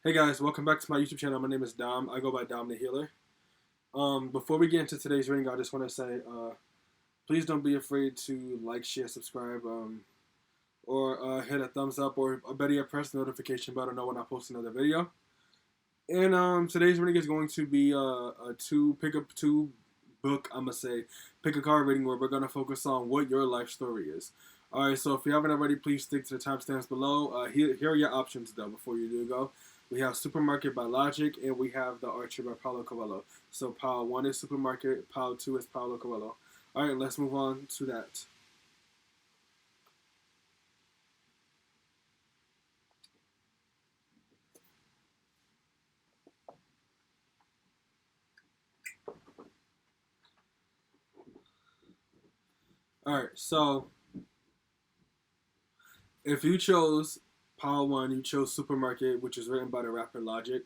Hey guys, welcome back to my YouTube channel. My name is Dom. I go by Dom the Healer. Before we get into today's reading, I just want to say, please don't be afraid to like, share, subscribe, or hit a thumbs up, or better yet, press the notification bell to know when I post another video. And today's reading is going to be a two book. I'm gonna say pick a card reading where we're gonna focus on what your life story is. All right, so if you haven't already, please stick to the timestamps below. Here are your options though. Before you do go, we have Supermarket by Logic, and we have The Archer by Paulo Coelho. So Pile 1 is Supermarket, Pile 2 is Paulo Coelho. All right, let's move on to that. All right, so if you chose Pile 1, you chose Supermarket, which is written by the rapper Logic.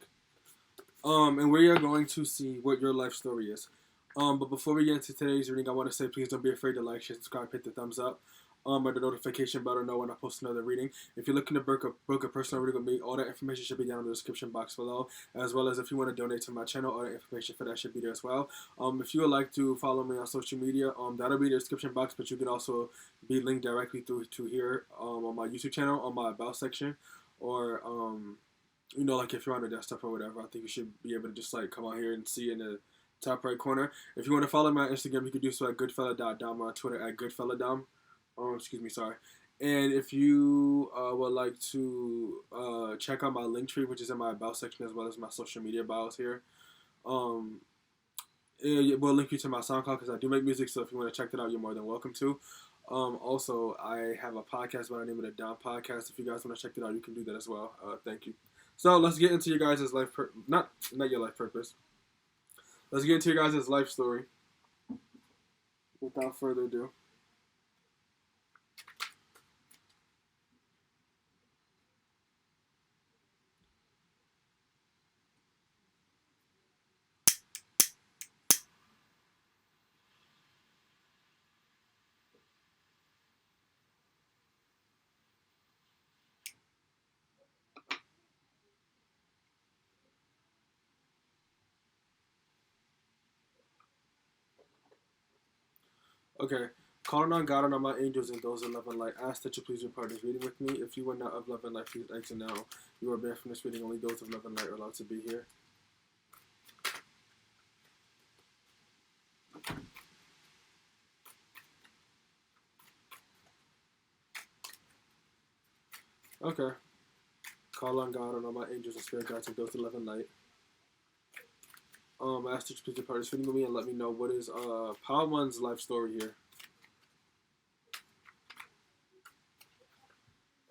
And we are going to see what your life story is. But before we get into today's reading, I want to say please don't be afraid to like, share, subscribe, hit the thumbs up, or the notification bell to know when I post another reading. If you're looking to book a personal reading with me, all that information should be down in the description box below, as well as if you want to donate to my channel, all the information for that should be there as well. If you would like to follow me on social media, that'll be in the description box, but you can also be linked directly through to here on my YouTube channel, on my about section, or like if you're on the desktop or whatever, I think you should be able to just like come out here and see in the top right corner. If you want to follow my Instagram, you can do so at goodfelladom, or on Twitter at goodfelladom. Excuse me, sorry. And if you would like to check out my link tree, which is in my about section, as well as my social media bios here, um, we'll link you to my SoundCloud because I do make music. So if you want to check that out, you're more than welcome to. Also, I have a podcast by the name of the Dom Podcast. If you guys want to check it out, you can do that as well. Thank you. So let's get into your guys' life, not your life purpose. Let's get into your guys' life story. Without further ado. Okay. Calling on God and on my angels and those of love and light, ask that you please repart this reading with me. If you are not of love and light, please exit now. You are banned from this reading. Only those of love and light are allowed to be here. Okay. Call on God and on my angels and spirit guides and those of love and light. Ask that you please repart this reading with me and let me know what is Pile 1's life story here.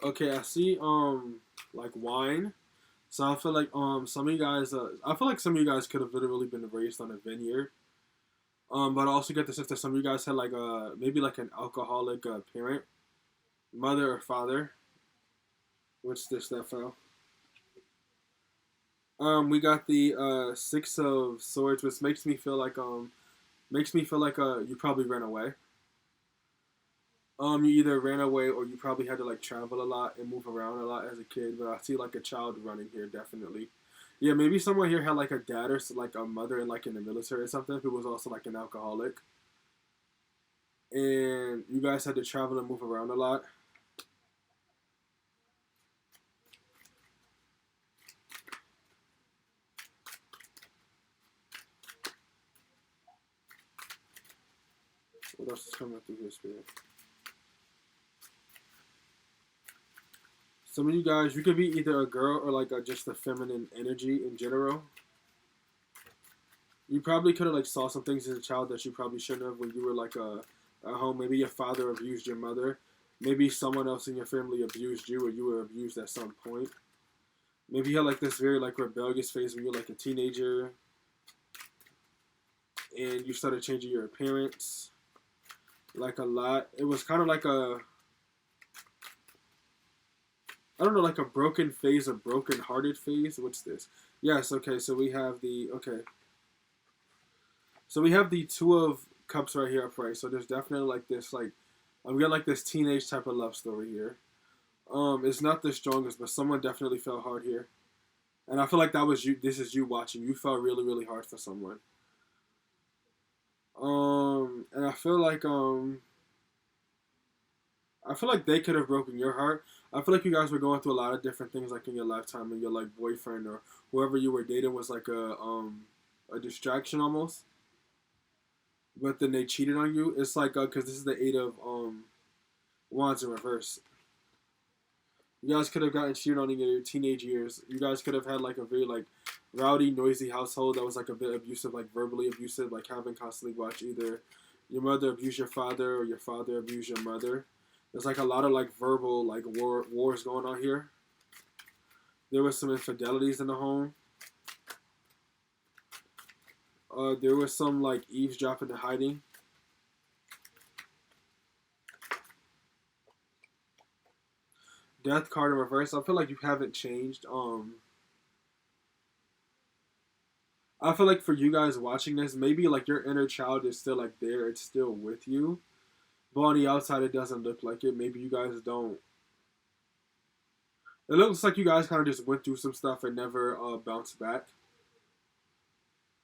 Okay, I see like wine. So I feel like some of you guys I feel like some of you guys could have literally been raised on a vineyard. But I also get the sense that some of you guys had like maybe like an alcoholic parent, mother or father. What's this that fell? We got the Six of Swords, which makes me feel like you probably ran away. You either ran away or you probably had to like travel a lot and move around a lot as a kid. But I see like a child running here, definitely. Yeah, maybe someone here had like a dad or like a mother in like in the military or something who was also like an alcoholic, and you guys had to travel and move around a lot. What else is coming through here, Spirit? Some of you guys, you could be either a girl or like just a feminine energy in general. You probably could have like saw some things as a child that you probably shouldn't have when you were like at home. Maybe your father abused your mother. Maybe someone else in your family abused you, or you were abused at some point. Maybe you had like this very like rebellious phase when you were like a teenager, and you started changing your appearance like a lot. It was kind of like I don't know, like a broken phase, a broken hearted phase. What's this? Yes, okay, so we have the So we have the Two of Cups right here upright. So there's definitely like this we got like this teenage type of love story here. It's not the strongest, but someone definitely fell hard here. And I feel like that was you. This is you watching. You felt really, really hard for someone. And I feel like they could have broken your heart. I feel like you guys were going through a lot of different things, like in your lifetime, and your like boyfriend or whoever you were dating was like a distraction almost. But then they cheated on you. It's like because this is the eight of wands in reverse. You guys could have gotten cheated on in your teenage years. You guys could have had like a very like rowdy, noisy household that was like a bit abusive, like verbally abusive, like having constantly watch either your mother abuse your father or your father abuse your mother. There's like a lot of like verbal like wars going on here. There was some infidelities in the home. There was some like eavesdropping and hiding. Death card in reverse. I feel like you haven't changed. I feel like for you guys watching this, maybe like your inner child is still like there. It's still with you. But on the outside, it doesn't look like it. Maybe you guys don't. It looks like you guys kind of just went through some stuff and never bounced back.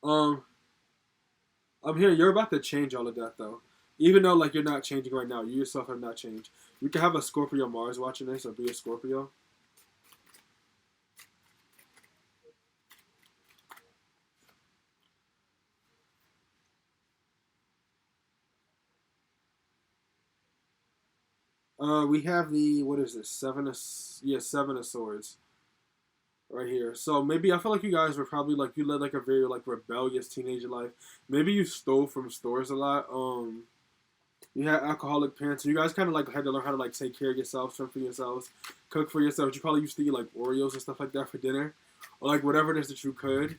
Um, I'm here. You're about to change all of that though. Even though like you're not changing right now, you yourself have not changed. You can have a Scorpio Mars watching this or be a Scorpio. We have the what is this? Seven of Swords right here. So maybe I feel like you guys were probably like you led like a very like rebellious teenager life. Maybe you stole from stores a lot. You had alcoholic parents. So you guys kind of like had to learn how to like take care of yourselves, fend for yourselves, cook for yourselves. You probably used to eat like Oreos and stuff like that for dinner, or like whatever it is that you could,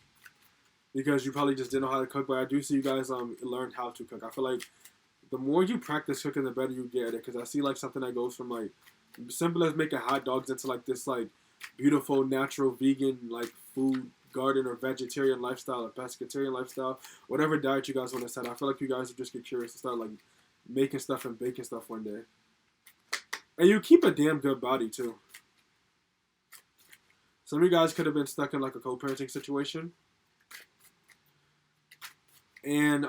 because you probably just didn't know how to cook. But I do see you guys learned how to cook. I feel like the more you practice cooking, the better you get it. Because I see like something that goes from like simple as making hot dogs into like this like beautiful natural vegan like food garden or vegetarian lifestyle or pescatarian lifestyle, whatever diet you guys want to set. I feel like you guys would just get curious and start like making stuff and baking stuff one day. And you keep a damn good body too. Some of you guys could have been stuck in like a co-parenting situation. And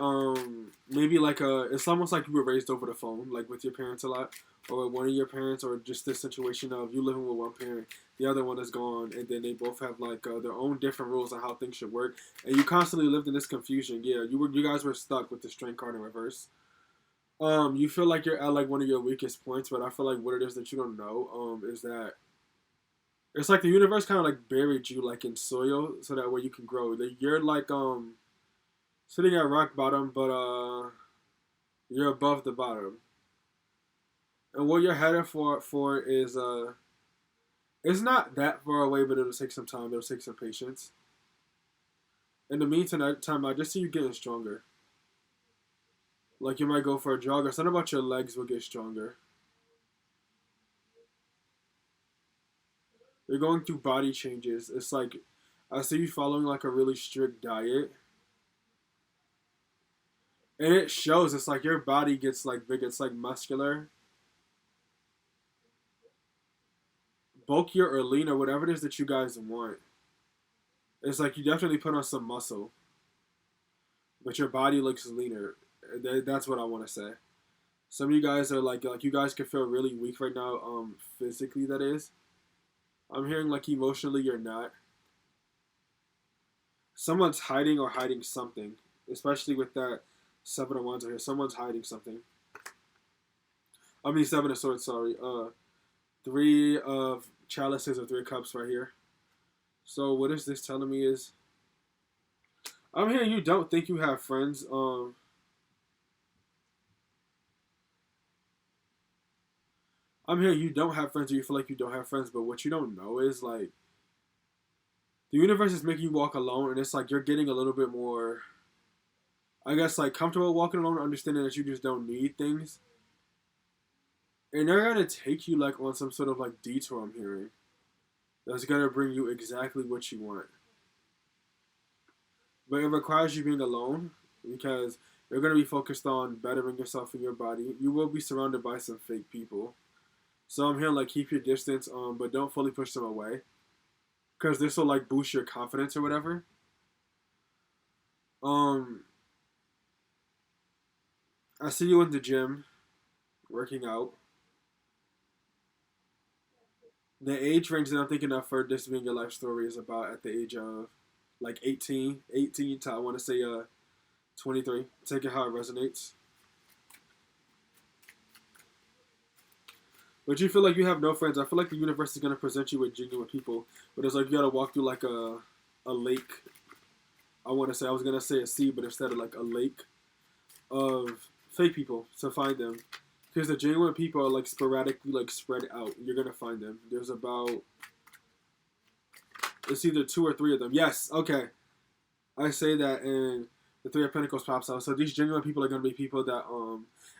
maybe like it's almost like you were raised over the phone, like with your parents a lot, or with one of your parents, or just this situation of you living with one parent, the other one is gone, and then they both have like their own different rules on how things should work, and you constantly lived in this confusion. Yeah, you guys were stuck with the strength card in reverse. You feel like you're at like one of your weakest points, but I feel like what it is that you don't know is that it's like the universe kind of like buried you like in soil so that way you can grow. You're like sitting at rock bottom, but you're above the bottom. And what you're headed for is it's not that far away, but it'll take some time. It'll take some patience. In the meantime, I just see you getting stronger. Like you might go for a jog, or something about your legs will get stronger. You're going through body changes. It's like I see you following like a really strict diet. And it shows. It's like your body gets like big. It's like muscular, bulkier or lean or whatever it is that you guys want. It's like you definitely put on some muscle, but your body looks leaner. That's what I want to say. Some of you guys are like you guys can feel really weak right now, physically that is. I'm hearing like emotionally you're not. Someone's hiding or hiding something, especially with that seven of wands right here. Someone's hiding something. I mean seven of swords. Sorry. Three of chalices or three of cups right here. So what is this telling me is I'm hearing you don't think you have friends. I'm hearing you don't have friends or you feel like you don't have friends, but what you don't know is like the universe is making you walk alone, and it's like you're getting a little bit more, I guess, like comfortable walking alone, understanding that you just don't need things. And they're gonna take you like on some sort of like detour, I'm hearing. That's gonna bring you exactly what you want. But it requires you being alone because you're gonna be focused on bettering yourself and your body. You will be surrounded by some fake people. So I'm hearing like keep your distance, but don't fully push them away. because this will like boost your confidence or whatever. Um, I see you in the gym working out. The age range that I'm thinking of for this being your life story is about at the age of like 18 to I want to say 23. Take it how it resonates. But you feel like you have no friends. I feel like the universe is gonna present you with genuine people, but it's like you gotta walk through like a lake. I want to say I was gonna say a sea, but instead of like a lake of fake people to find them. Because the genuine people are like sporadically like spread out. You're gonna find them. There's about it's either 2 or 3 of them. Yes, okay. I say that and the 3 of Pentacles pops out. So these genuine people are gonna be people that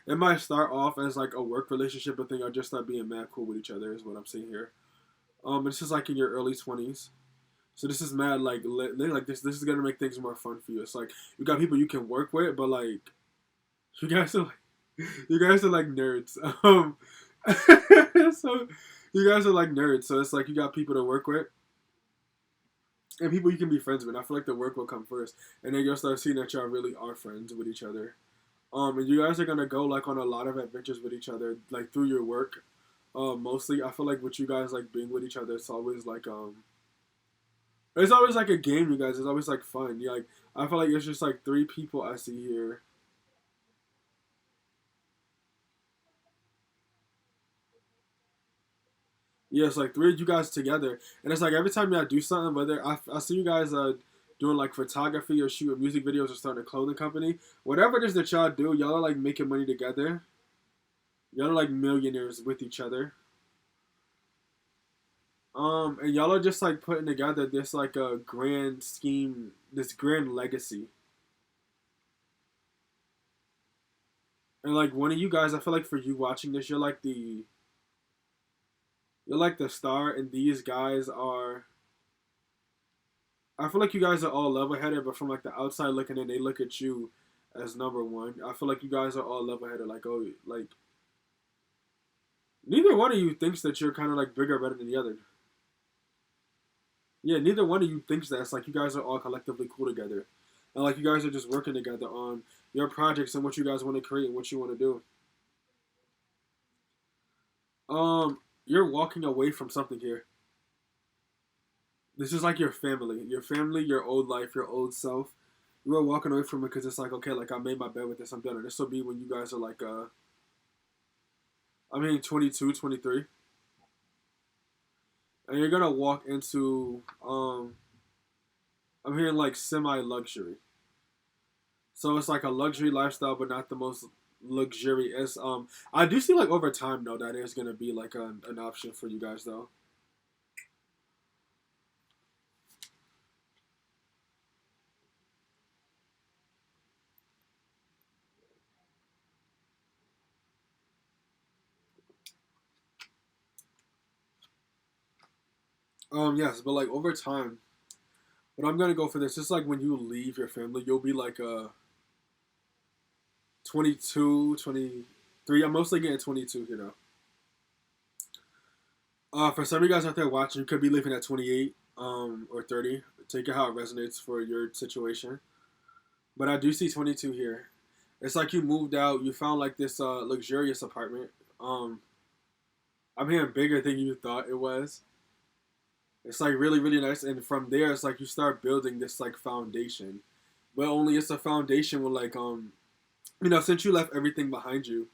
it might start off as like a work relationship, but then y'all just start being mad cool with each other is what I'm seeing here. This is like in your early 20s. So this is mad like this is gonna make things more fun for you. It's like you got people you can work with, but like you guys are like you guys are like nerds. So you guys are like nerds. So it's like you got people to work with and people you can be friends with. I feel like the work will come first, and then you'll start seeing that y'all really are friends with each other. And you guys are gonna go like on a lot of adventures with each other, like through your work. Mostly, I feel like with you guys like being with each other, it's always like a game. You guys, it's always like fun. Yeah, like I feel like it's just like 3 people I see here. Yeah, it's like 3 of you guys together, and it's like every time y'all do something, whether I see you guys doing like photography or shooting music videos or starting a clothing company, whatever it is that y'all do, y'all are like making money together. Y'all are like millionaires with each other. And y'all are just like putting together this like a grand scheme, this grand legacy. And like one of you guys, I feel like for you watching this, you're like the star, and these guys are. I feel like you guys are all level headed, but from like the outside looking in, they look at you as number one. I feel like you guys are all level headed, like oh, like neither one of you thinks that you're kind of like bigger or better than the other. Yeah, neither one of you thinks that. It's like you guys are all collectively cool together, and like you guys are just working together on your projects and what you guys want to create and what you want to do. You're walking away from something here. This is like your family, your old life, your old self. You are walking away from it because it's like, okay, like I made my bed with this, I'm done. And this will be when you guys are like, I mean, 22, 23. And you're going to walk into, I'm hearing like semi-luxury. So it's like a luxury lifestyle, but not the most luxurious. I do see like over time, though, that is going to be like an option for you guys, though. Yes, but like over time, but I'm gonna go for this. Just like when you leave your family, you'll be like 22, 23. I'm mostly getting 22 here though. For some of you guys out there watching, you could be living at 28 or 30. Take it how it resonates for your situation. But I do see 22 here. It's like you moved out. You found like this luxurious apartment. Um, I'm hearing bigger than you thought it was. It's like really, really nice. And from there, it's like you start building this like foundation. But only it's a foundation with like since you left everything behind you,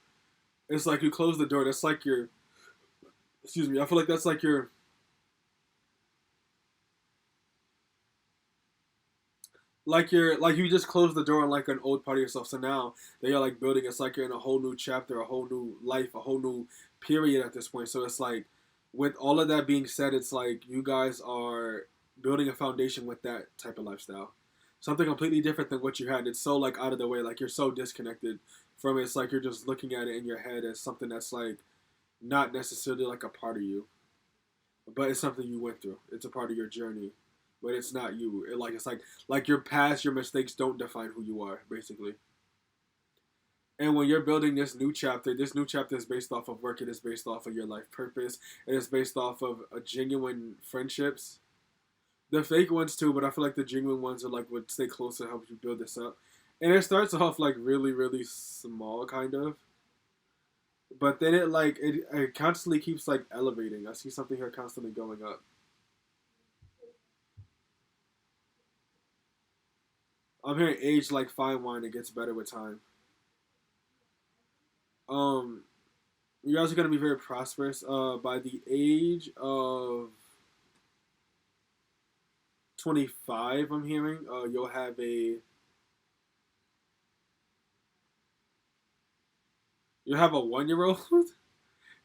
it's like you close the door. That's like your excuse me. I feel like that's like you just closed the door on like an old part of yourself. So now that you're like building, it's like you're in a whole new chapter, a whole new life, a whole new period at this point. So it's like with all of that being said, it's like you guys are building a foundation with that type of lifestyle. Something completely different than what you had. It's so like out of the way, like you're so disconnected from it. It's like you're just looking at it in your head as something that's like not necessarily like a part of you, but it's something you went through. It's a part of your journey, but it's not you. It's like your past, your mistakes don't define who you are, basically. And when you're building this new chapter is based off of work. It is based off of your life purpose. It is based off of a genuine friendships. The fake ones too, but I feel like the genuine ones are like what stay closer, help you build this up. And it starts off like really, really small, kind of, but then it constantly keeps like elevating. I see something here constantly going up. I'm hearing age like fine wine. It gets better with time. Um, you guys are gonna be very prosperous. By the age of 25, I'm hearing. You'll have a 1 year old.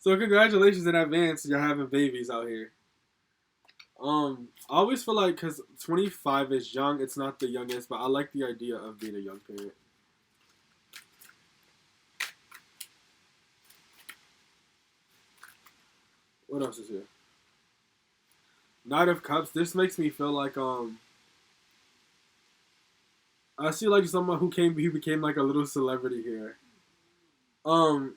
So congratulations in advance. You're having babies out here. I always feel like because 25 is young, it's not the youngest, but I like the idea of being a young parent. What else is here? Knight of Cups. This makes me feel like I see like someone who became like a little celebrity here. Um,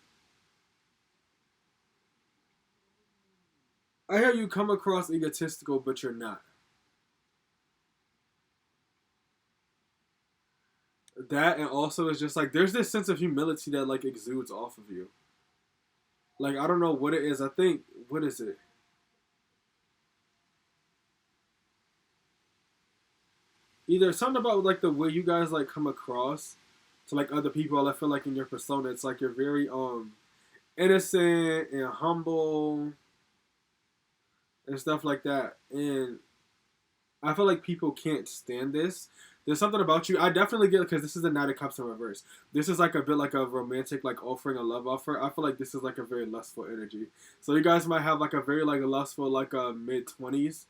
I hear you come across egotistical, but you're not. That and also it's just like there's this sense of humility that like exudes off of you. Like I don't know what it is. I think what is it? Either something about like the way you guys like come across to like other people. I feel like in your persona, it's like you're very innocent and humble and stuff like that. And I feel like people can't stand this. There's something about you. I definitely get it because this is the Knight of Cups in reverse. This is like a bit like a romantic, like offering a love offer. I feel like this is like a very lustful energy. So you guys might have like a very like lustful, like mid 20s,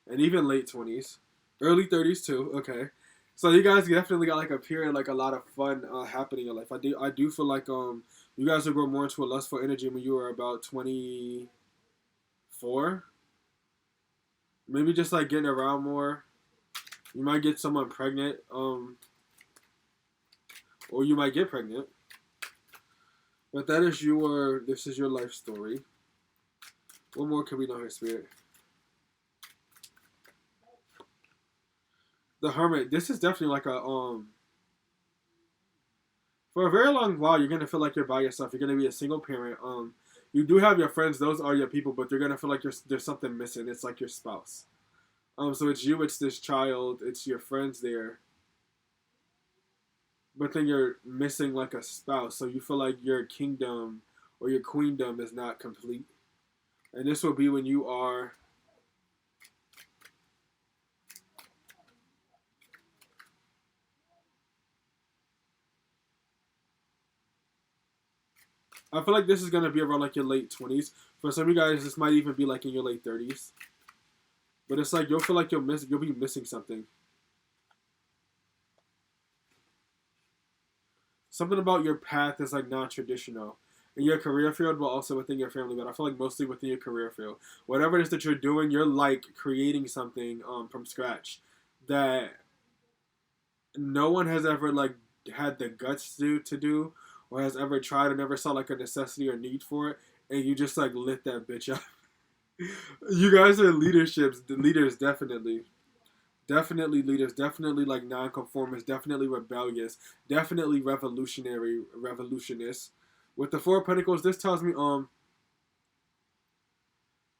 and even late 20s, early 30s too. Okay, so you guys definitely got like a period, like a lot of fun happening in your life. I do feel like you guys will grow more into a lustful energy when you are about 24. Maybe just like getting around more. You might get someone pregnant, or you might get pregnant. But this is your life story. What more can we know here, Spirit? The Hermit. This is definitely like for a very long while, you're gonna feel like you're by yourself. You're gonna be a single parent. You do have your friends; those are your people, but you're gonna feel like there's something missing. It's like your spouse. So it's you, it's this child, it's your friends there, but then you're missing like a spouse. So you feel like your kingdom or your queendom is not complete. And this will be when you are. I feel like this is gonna be around like your late 20s. For some of you guys, this might even be like in your late 30s. But it's like you'll feel like you'll be missing something. Something about your path is like non-traditional in your career field, but also within your family. But I feel like mostly within your career field, whatever it is that you're doing, you're like creating something from scratch that no one has ever like had the guts to do, or has ever tried or never saw like a necessity or need for it, and you just like lit that bitch up. You guys are leaders, definitely. Definitely leaders, definitely like nonconformists, definitely rebellious, definitely revolutionists. With the Four of Pentacles, this tells me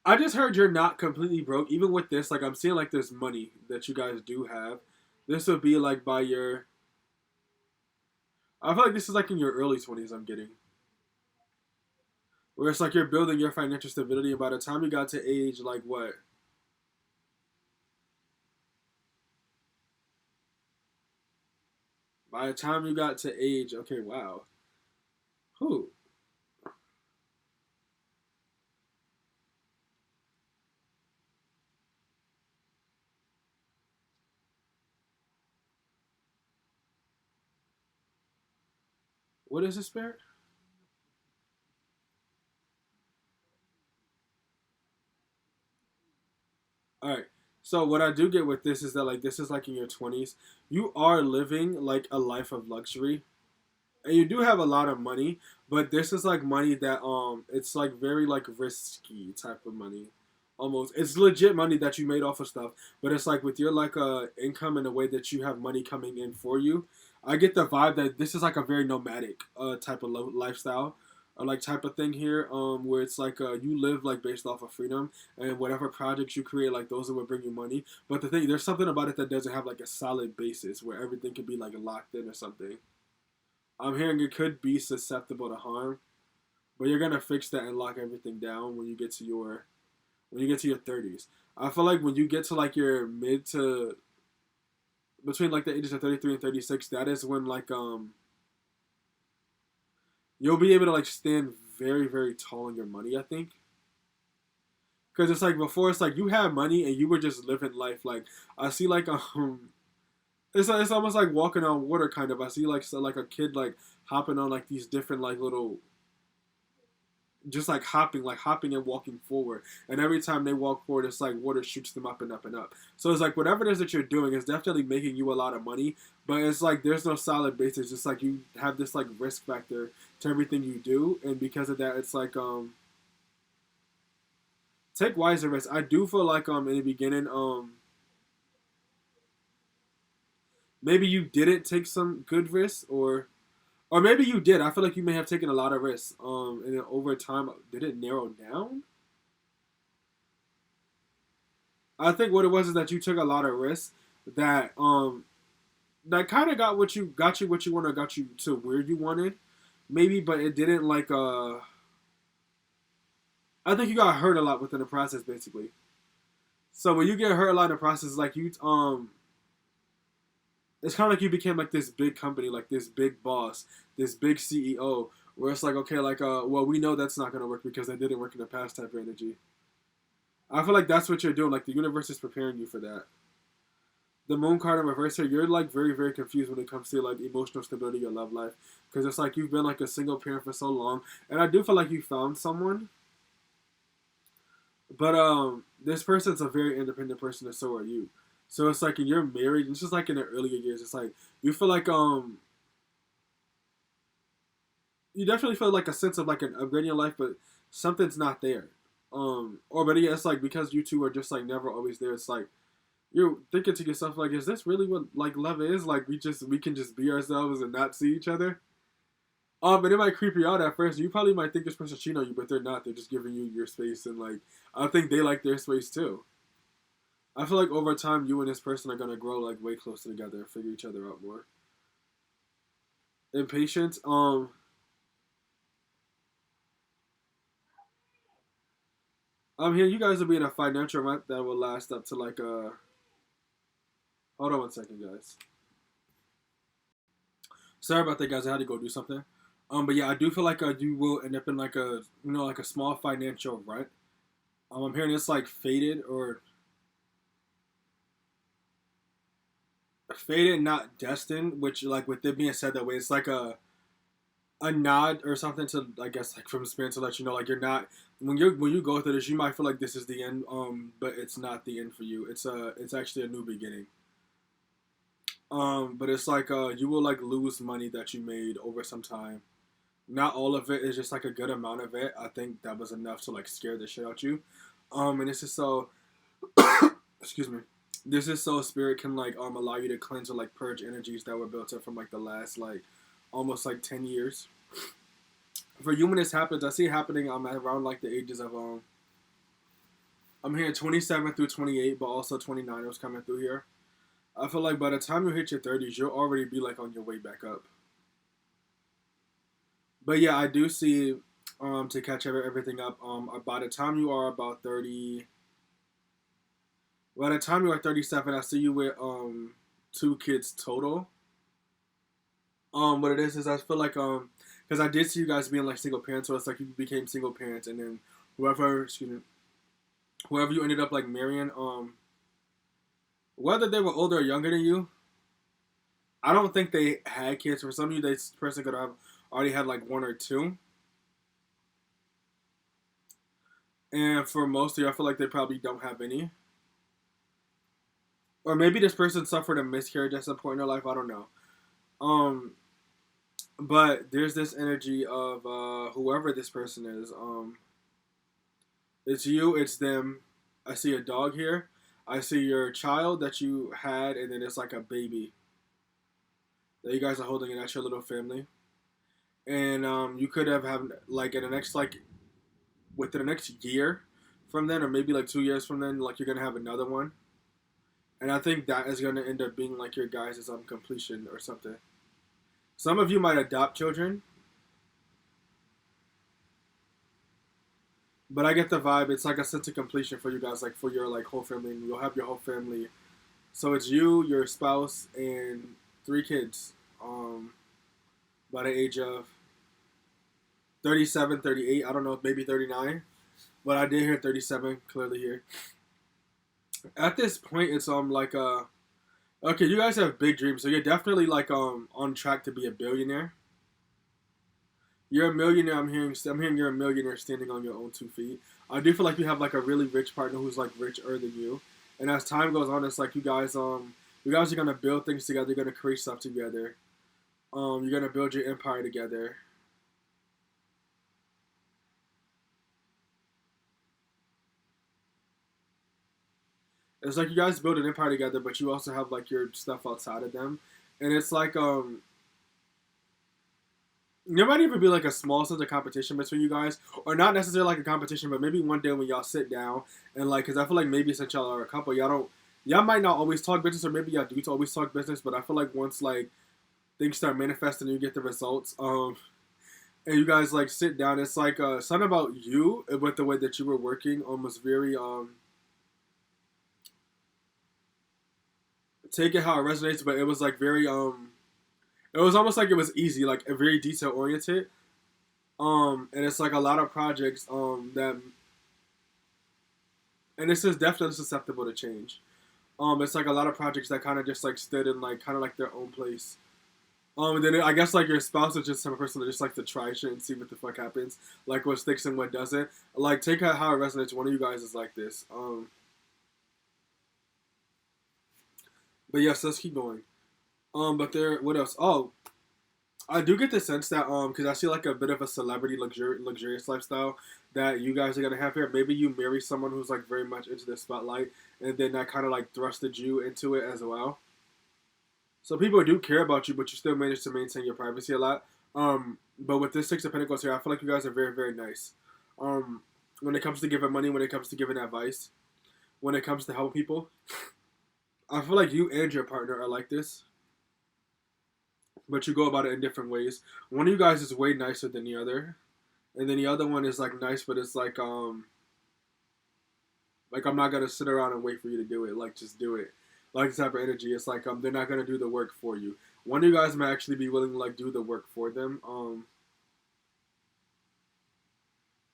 I just heard you're not completely broke. Even with this, like I'm seeing like there's money that you guys do have. This would be like by your I feel like this is like in your early 20s I'm getting. Where it's like you're building your financial stability and by the time you got to age like what? By the time you got to age, okay, wow. Who? What is this, Spirit? All right. So what I do get with this is that like this is like in your 20s, you are living like a life of luxury, and you do have a lot of money, but this is like money that it's like very like risky type of money, almost. It's legit money that you made off of stuff, but it's like with your like income and the way that you have money coming in for you. I get the vibe that this is like a very nomadic type of lifestyle. Like type of thing here, where it's like you live like based off of freedom and whatever projects you create, like those will bring you money. But the thing, there's something about it that doesn't have like a solid basis where everything can be like locked in or something. I'm hearing it could be susceptible to harm, but you're gonna fix that and lock everything down when you get to your 30s. I feel like when you get to like your mid to between like the ages of 33 and 36, that is when like you'll be able to like stand very very tall in your money. I think because it's like before it's like you had money and you were just living life. Like I see like it's almost like walking on water kind of. I see like so, like a kid like hopping on like these different like little just like hopping and walking forward. And every time they walk forward, it's like water shoots them up and up and up. So it's like whatever it is that you're doing is definitely making you a lot of money, but it's like there's no solid basis. It's like you have this like risk factor to everything you do, and because of that, it's like take wiser risks. I do feel like in the beginning maybe you didn't take some good risks or maybe you did. I feel like you may have taken a lot of risks. And then over time, did it narrow down? I think what it was is that you took a lot of risks that that kind of got you what you wanted, got you to where you wanted, maybe, but it didn't like I think you got hurt a lot within the process, basically. So when you get hurt a lot in the process, like you it's kind of like you became like this big company, like this big boss, this big CEO, where it's like, okay, like, well, we know that's not gonna work because that didn't work in the past type of energy. I feel like that's what you're doing. Like the universe is preparing you for that. The moon card in reverse here, you're like very, very confused when it comes to like emotional stability, your love life, because it's like you've been like a single parent for so long, and I do feel like you found someone, but this person's a very independent person, and so are you. So it's like when you're married, it's just like in the earlier years, it's like you feel like you definitely feel like a sense of like an upgrade in your life, but something's not there. Or but yeah, it's like because you two are just like never always there. It's like you're thinking to yourself like, is this really what like love is? Like we can just be ourselves and not see each other. But it might creep you out at first. You probably might think this person's cheating on you, but they're not. They're just giving you your space, and like I think they like their space too. I feel like over time, you and this person are gonna grow like way closer together and figure each other out more. Impatience. I'm here. You guys will be in a financial rut that will last up to like Hold on one second, guys. Sorry about that, guys. I had to go do something. But yeah, I do feel like you will end up in like a like a small financial rut. I'm hearing it's like faded, not destined. Which like with it being said that way, it's like a nod or something to I guess like from spirit to let you know like you're not when you go through this, you might feel like this is the end. But it's not the end for you. It's actually a new beginning. But it's like you will like lose money that you made over some time. Not all of it is just like a good amount of it. I think that was enough to like scare the shit out you. And this is so excuse me. This is so spirit can like allow you to cleanse or like purge energies that were built up from like the last like almost like 10 years. For you when this happens, I see it happening around like the ages of I'm here 27 through 28, but also 29 was coming through here. I feel like by the time you hit your 30s, you'll already be like on your way back up. But yeah, I do see to catch everything up. By the time you are about 30, by the time you are 37, I see you with two kids total. What it is I feel like because I did see you guys being like single parents, so it's like you became single parents, and then whoever you ended up like marrying, whether they were older or younger than you, I don't think they had kids. For some of you, this person could have already had like one or two. And for most of you, I feel like they probably don't have any. Or maybe this person suffered a miscarriage at some point in their life. I don't know. Um, but there's this energy of whoever this person is. It's you, it's them. I see a dog here. I see your child that you had, and then it's like a baby that you guys are holding, and that's your little family. And you could have like in the next like within the next year from then, or maybe like 2 years from then, like you're gonna have another one. And I think that is gonna end up being like your guys' completion or something. Some of you might adopt children, but I get the vibe. It's like a sense of completion for you guys, like for your like whole family, and you'll have your whole family. So it's you, your spouse, and 3 kids. By the age of 37, 38. I don't know, maybe 39, but I did hear 37 clearly here. At this point, it's like okay, you guys have big dreams, so you're definitely like on track to be a billionaire. You're a millionaire. I'm hearing you're a millionaire standing on your own 2 feet. I do feel like you have like a really rich partner who's like richer than you. And as time goes on, it's like you guys are gonna build things together. You're gonna create stuff together. You're gonna build your empire together. It's like you guys build an empire together, but you also have like your stuff outside of them, and it's like there might even be like a small sense of competition between you guys, or not necessarily like a competition, but maybe one day when y'all sit down and like, cause I feel like maybe since y'all are a couple, y'all might not always talk business, or maybe y'all do always talk business, but I feel like once like things start manifesting, and you get the results, and you guys like sit down, it's like something about you with the way that you were working, almost very take it how it resonates, but it was like very it was almost like it was easy, like a very detail oriented. And it's like a lot of projects that, and this is definitely susceptible to change. It's like a lot of projects that kind of just like stood in like kind of like their own place. And then I guess like your spouse is just some person that just like to try shit and see what the fuck happens, like what sticks and what doesn't. Like take out how it resonates. One of you guys is like this. But yes, let's keep going. But there, what else? Oh, I do get the sense that because I see like a bit of a celebrity luxurious lifestyle that you guys are gonna have here. Maybe you marry someone who's like very much into the spotlight, and then that kind of like thrusted you into it as well. So people do care about you, but you still manage to maintain your privacy a lot. But with this 6 of Pentacles here, I feel like you guys are very, very nice. When it comes to giving money, when it comes to giving advice, when it comes to helping people, I feel like you and your partner are like this, but you go about it in different ways. One of you guys is way nicer than the other, and then the other one is like nice, but it's like I'm not gonna sit around and wait for you to do it. Like just do it. Like this type of energy. It's like they're not gonna do the work for you. One of you guys may actually be willing to like do the work for them.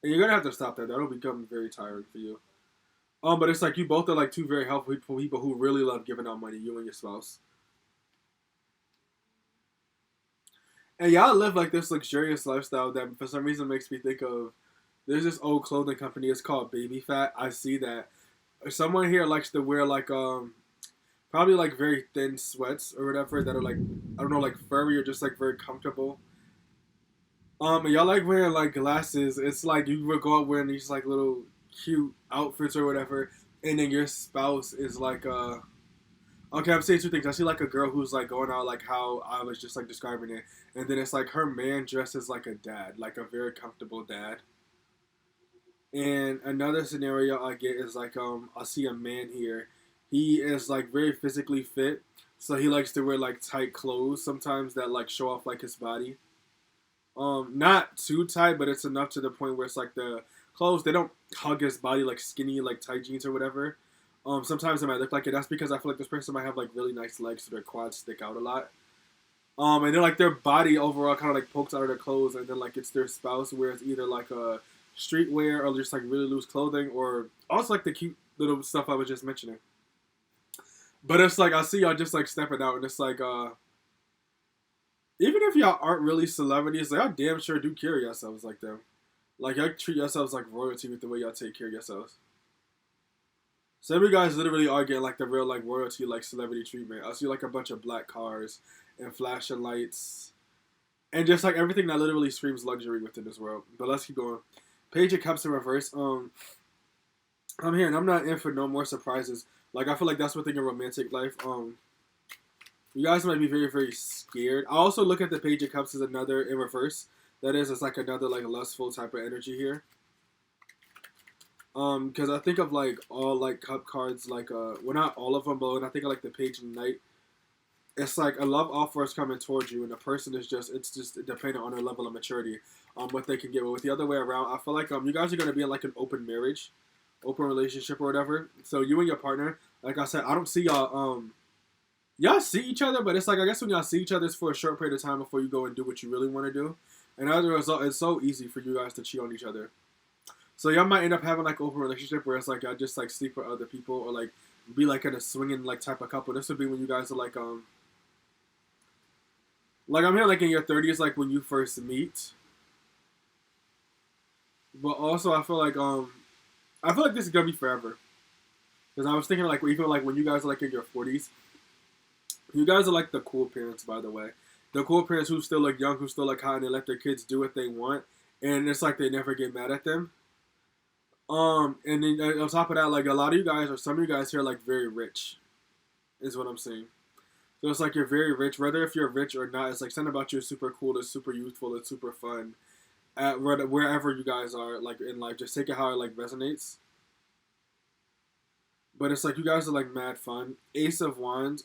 And you're gonna have to stop that. That'll become very tiring for you. But it's like you both are like two very helpful people who really love giving out money. You and your spouse. And y'all live like this luxurious lifestyle that for some reason makes me think of. There's this old clothing company. It's called Baby Fat. I see that. Someone here likes to wear like probably like very thin sweats or whatever that are like I don't know like furry or just like very comfortable. And y'all like wearing like glasses. It's like you would go out wearing these like little cute outfits or whatever, and then your spouse is like okay, I'm saying two things. I see like a girl who's like going out like how I was just like describing it, and then it's like her man dresses like a dad, like a very comfortable dad. And another scenario I get is like I see a man here. He is like very physically fit, so he likes to wear like tight clothes sometimes that like show off like his body. Not too tight, but it's enough to the point where it's like the clothes they don't hug his body like skinny like tight jeans or whatever. Sometimes it might look like it. That's because I feel like this person might have like really nice legs, so their quads stick out a lot. And then like their body overall kind of like pokes out of their clothes, and then like it's their spouse wears either like a streetwear or just like really loose clothing, or also like the cute little stuff I was just mentioning. But it's like I see y'all just like stepping out, and it's like even if y'all aren't really celebrities, like y'all damn sure do carry yourselves like them. Like y'all treat yourselves like royalty with the way y'all take care of yourselves. Some of you guys literally are getting like the real like royalty like celebrity treatment. I see like a bunch of black cars and flashing lights and just like everything that literally screams luxury within this world. But let's keep going. Page of Cups in reverse. I'm here, and I'm not in for no more surprises. Like I feel like that's one thing in romantic life. You guys might be very, very scared. I also look at the Page of Cups as another in reverse. That is, it's like another like lustful type of energy here. Because I think of like all like cup cards, like well not all of them, but when I think of like the Page of Knight, it's like a love offer is coming towards you, and the person is just it's just dependent on their level of maturity, what they can get. But with the other way around, I feel like you guys are gonna be in like an open marriage, open relationship or whatever. So you and your partner, like I said, I don't see y'all y'all see each other, but it's like I guess when y'all see each other, it's for a short period of time before you go and do what you really want to do. And as a result, it's so easy for you guys to cheat on each other. So y'all might end up having like an open relationship where it's like y'all just like sleep with other people or like be like in a swinging like type of couple. This would be when you guys are like I'm here like in your 30s, like when you first meet. But also I feel like this is gonna be forever. Because I was thinking like even like when you guys are like in your 40s, you guys are like the cool parents, by the way. The cool parents who still look young, who still look hot, and they let their kids do what they want, and it's like they never get mad at them. And then on top of that, like a lot of you guys or some of you guys here are like very rich, is what I'm saying. So it's like you're very rich, whether if you're rich or not. It's like something about you is super cool, it's super youthful, it's super fun. At wherever you guys are, like in life, just take it how it like resonates. But it's like you guys are like mad fun. Ace of Wands.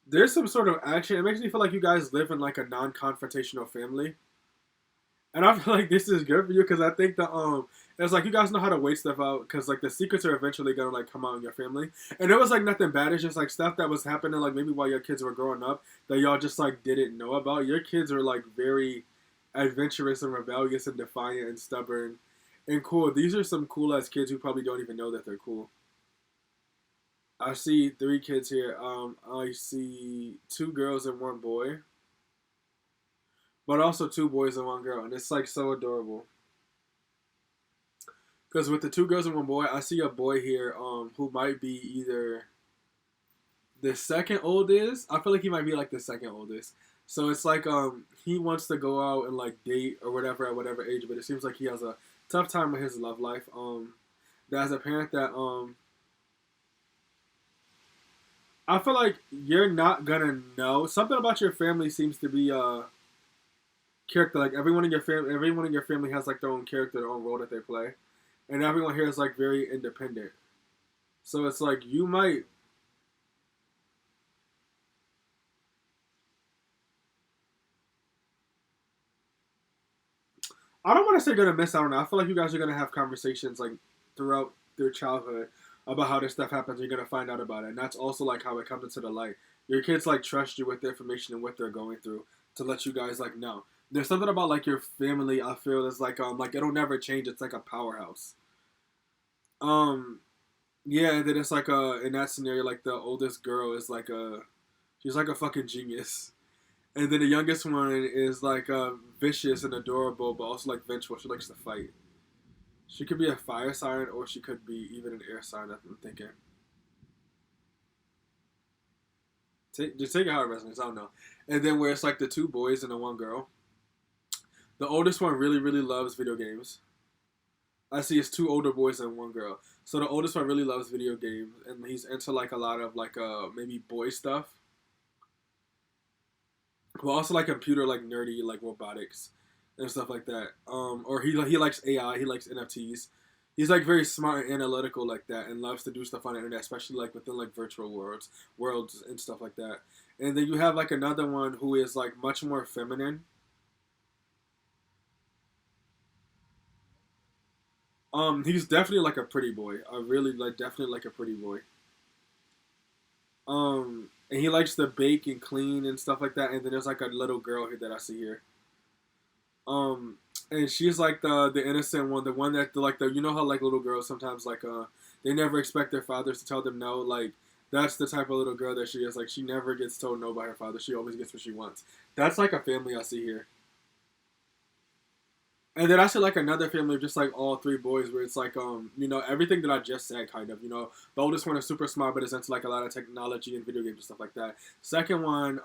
There's some sort of action. It makes me feel like you guys live in like a non-confrontational family, and I feel like this is good for you because I think it's like you guys know how to wait stuff out because like the secrets are eventually gonna like come out in your family, and it was like nothing bad. It's just like stuff that was happening like maybe while your kids were growing up that y'all just like didn't know about. Your kids are like very adventurous and rebellious and defiant and stubborn and cool. These are some cool ass kids who probably don't even know that they're cool. I see three kids here. I see two girls and one boy, but also two boys and one girl, and it's like so adorable. Because with the two girls and one boy, I see a boy here, who might be either the second oldest. I feel like he might be like the second oldest. So it's like he wants to go out and like date or whatever at whatever age, but it seems like he has a tough time with his love life. As a parent that I feel like you're not gonna know something about your family seems to be character. Like everyone in your family has like their own character, their own role that they play, and everyone here is like very independent. So it's like you might. I don't want to say gonna miss out on it. I feel like you guys are gonna have conversations like throughout their childhood about how this stuff happens. You're gonna find out about it, and that's also like how it comes into the light. Your kids like trust you with the information and what they're going through to let you guys like know. There's something about like your family. I feel is like it'll never change. It's like a powerhouse. Um yeah, and then it's like in that scenario like the oldest girl is like she's like a fucking genius. And then the youngest one is like vicious and adorable, but also like vengeful. She likes to fight. She could be a fire sign, or she could be even an air sign. I'm thinking. Just take it how it resonates. I don't know. And then where it's like the two boys and the one girl. The oldest one really, really loves video games. I see it's two older boys and one girl. So the oldest one really loves video games, and he's into like a lot of like maybe boy stuff, but also like computer like nerdy like robotics and stuff like that. Or he likes AI, he likes NFTs. He's like very smart and analytical like that, and loves to do stuff on the internet, especially like within like virtual worlds and stuff like that. And then you have like another one who is like much more feminine. He's definitely like a pretty boy. I really like definitely like a pretty boy. And he likes to bake and clean and stuff like that. And then there's like a little girl here that I see here. Um, and she's like the innocent one, the one that like the you know how like little girls sometimes like they never expect their fathers to tell them no. Like that's the type of little girl that she is. Like she never gets told no by her father. She always gets what she wants. That's like a family I see here. And then I see like another family of just like all three boys where it's like everything that I just said kind of the oldest one is super smart but is into like a lot of technology and video games and stuff like that. Second one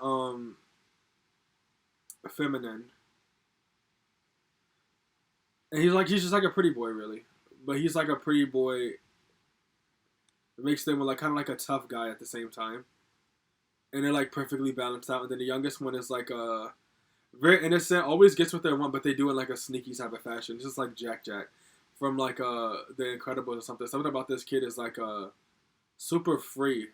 feminine, and he's just like a pretty boy really, but he's like a pretty boy. It makes them like kind of like a tough guy at the same time, and they're like perfectly balanced out. And then the youngest one is like very innocent, always gets what they want, but they do it in like a sneaky type of fashion. It's just like Jack from like The Incredibles or something. Something about this kid is like super free.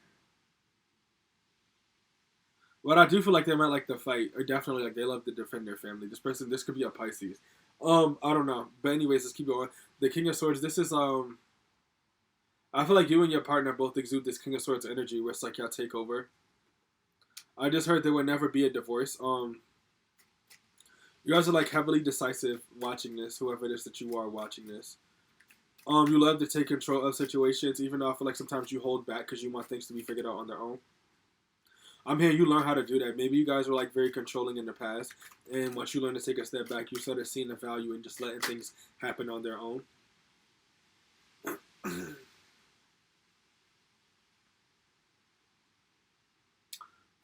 But I do feel like they might like to fight, or definitely like they love to defend their family. This could be a Pisces. I don't know. But anyways, let's keep going. The King of Swords, this is I feel like you and your partner both exude this King of Swords energy where it's like y'all take over. I just heard there would never be a divorce. You guys are like heavily decisive watching this, whoever it is that you are watching this. You love to take control of situations, even though I feel like sometimes you hold back because you want things to be figured out on their own. I'm hearing you learn how to do that. Maybe you guys were like very controlling in the past, and once you learn to take a step back, you started seeing the value in just letting things happen on their own.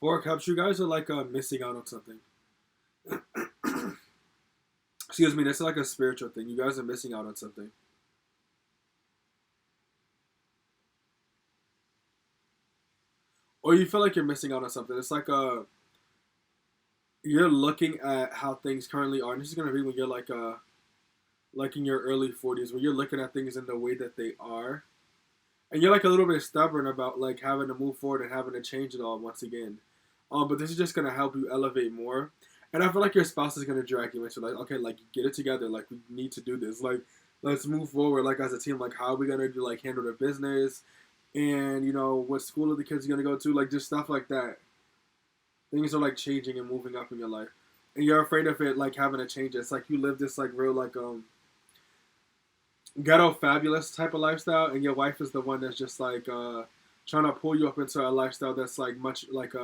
Four Cups, you guys are like missing out on something. Excuse me, this is like a spiritual thing. You guys are missing out on something. Or you feel like you're missing out on something. It's like you're looking at how things currently are. And this is gonna be when you're like in your early 40s, where you're looking at things in the way that they are, and you're like a little bit stubborn about like having to move forward and having to change it all once again. But this is just gonna help you elevate more. And I feel like your spouse is gonna drag you into like, okay, like get it together. Like we need to do this. Like let's move forward. Like as a team. Like how are we gonna do like handle the business? And what school are the kids gonna go to? Like just stuff like that. Things are like changing and moving up in your life, and you're afraid of it like having to change. It's like you live this like real like ghetto fabulous type of lifestyle, and your wife is the one that's just like trying to pull you up into a lifestyle that's like much like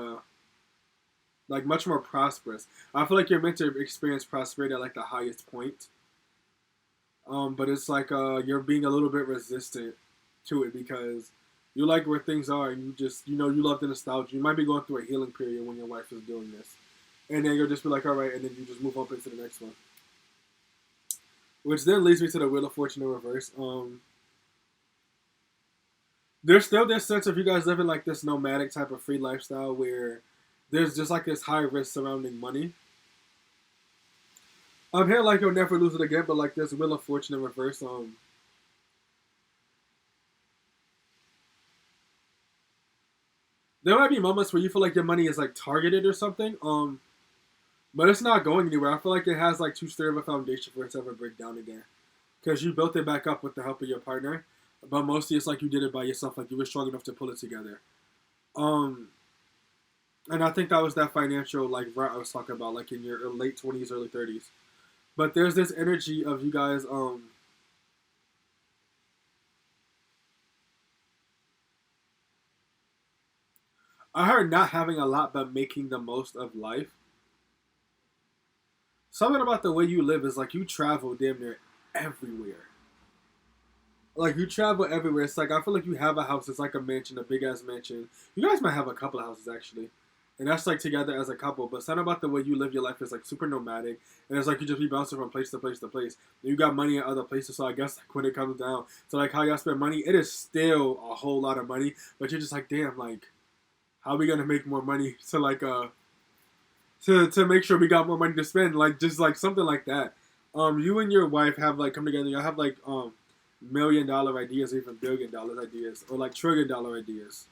much more prosperous. I feel like you're meant to experience prosperity at like the highest point, but it's like you're being a little bit resistant to it because you like where things are, and you just you love the nostalgia. You might be going through a healing period when your wife is doing this, and then you'll just be like, all right, and then you just move up into the next one. Which then leads me to the Wheel of Fortune in reverse. There's still this sense of you guys living like this nomadic type of free lifestyle where there's just like this high risk surrounding money. I'm here like you'll never lose it again, but like this Wheel of Fortune in reverse. There might be moments where you feel like your money is like targeted or something. But it's not going anywhere. I feel like it has like too straight of a foundation for it to ever break down again. Because you built it back up with the help of your partner. But mostly it's like you did it by yourself. Like you were strong enough to pull it together. And I think that was that financial like rut I was talking about. Like in your late 20s, early 30s. But there's this energy of you guys. I heard not having a lot but making the most of life. Something about the way you live is like you travel damn near everywhere. Like you travel everywhere. It's like I feel like you have a house. It's like a mansion, a big ass mansion. You guys might have a couple of houses actually, and that's like together as a couple. But something about the way you live your life is like super nomadic, and it's like you just be bouncing from place to place to place. And you got money in other places, so I guess like when it comes down to like how y'all spend money, it is still a whole lot of money. But you're just like, damn, like how are we gonna make more money to like to make sure we got more money to spend, like just like something like that. You and your wife have like come together. Y'all have like $1,000,000 ideas, or even $1,000,000,000 ideas, or like $1,000,000,000,000 ideas.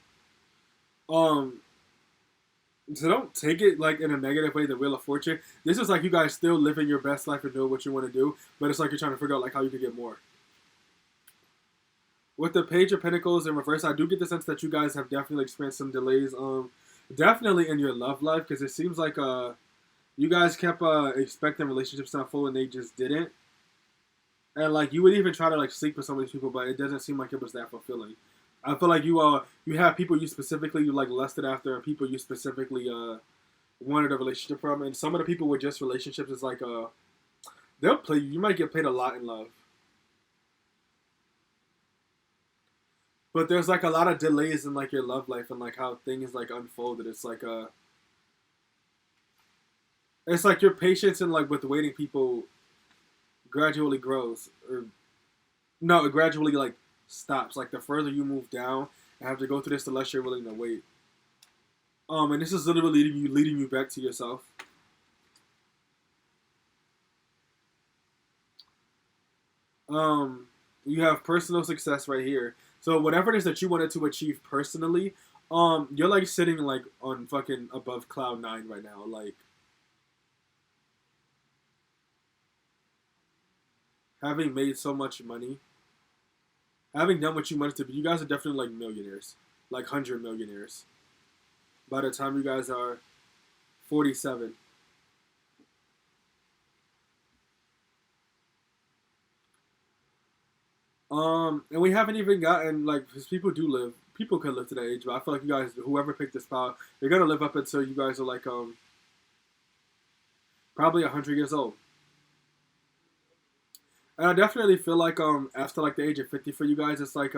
Um, so don't take it like in a negative way. The Wheel of Fortune. This is like you guys still living your best life and doing what you want to do, but it's like you're trying to figure out like how you can get more. With the Page of Pentacles in reverse, I do get the sense that you guys have definitely experienced some delays. Definitely in your love life, because it seems like you guys kept expecting relationships to unfold and they just didn't. And like you would even try to like sleep with some of these people, but it doesn't seem like it was that fulfilling. I feel like you have people you specifically you like lusted after, and people you specifically wanted a relationship from, and some of the people with just relationships is like they'll play you. You might get played a lot in love. But there's like a lot of delays in like your love life and like how things like unfolded. It's like your patience and like with waiting people gradually grows, or No, it gradually like stops. Like the further you move down and have to go through this, the less you're willing to wait. And this is literally leading you back to yourself. You have personal success right here. So whatever it is that you wanted to achieve personally, you're like sitting like on fucking above cloud nine right now. Like having made so much money, having done what you wanted to be. You guys are definitely like millionaires, like 100 millionaires. By the time you guys are 47. And we haven't even gotten like because people do live. People could live to that age, but I feel like you guys, whoever picked this spot, you're gonna live up until you guys are like probably 100 years old. And I definitely feel like after like the age of 50 for you guys, it's like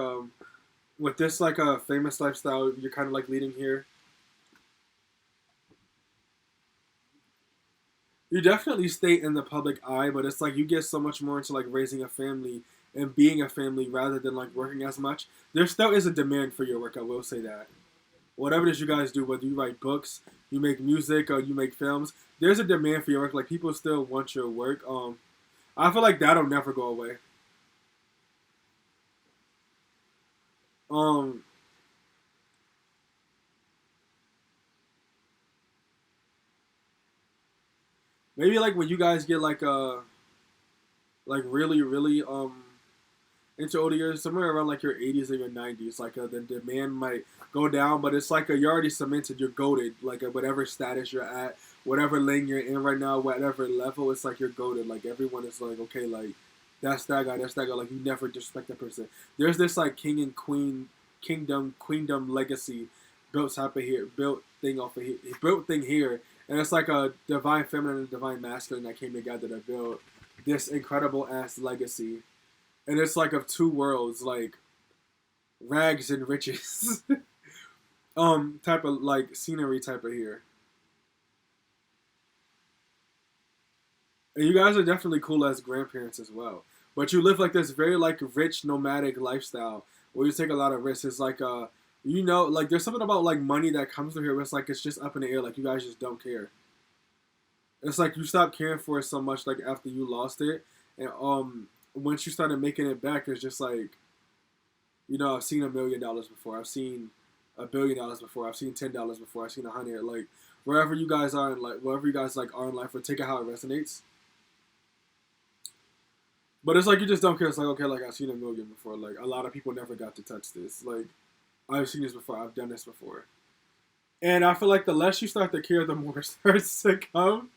with this like a famous lifestyle, you're kind of like leading here. You definitely stay in the public eye, but it's like you get so much more into like raising a family and being a family rather than like working as much. There still is a demand for your work. I will say that. Whatever it is you guys do, whether you write books, you make music, or you make films, there's a demand for your work. Like people still want your work. I feel like that'll never go away. Um, Maybe like when you guys get like really really into older years, somewhere around like your 80s or your 90s, like the demand might go down, but it's like you're already cemented, you're goaded, like whatever status you're at, whatever lane you're in right now, whatever level, it's like you're goaded. Like everyone is like, okay, like that's that guy, that's that guy. Like you never disrespect that person. There's this like king and queen, kingdom, queendom legacy built type of here, built thing off of here, built thing here, and it's like a divine feminine and divine masculine that came together to build this incredible ass legacy, and it's like of two worlds, like rags and riches, type of like scenery type of here. And you guys are definitely cool as grandparents as well. But you live like this very like rich nomadic lifestyle where you take a lot of risks. It's like like there's something about like money that comes through here where it's like it's just up in the air, like you guys just don't care. It's like you stop caring for it so much like after you lost it, and once you started making it back, it's just like I've seen $1 million before. I've seen $1 billion before. I've seen $10 before. I've seen 100. Like wherever you guys are in like wherever you guys like are in life, or take it how it resonates. But it's like you just don't care. It's like okay, like I've seen 1 million before. Like a lot of people never got to touch this. Like I've seen this before. I've done this before. And I feel like the less you start to care, the more it starts to come.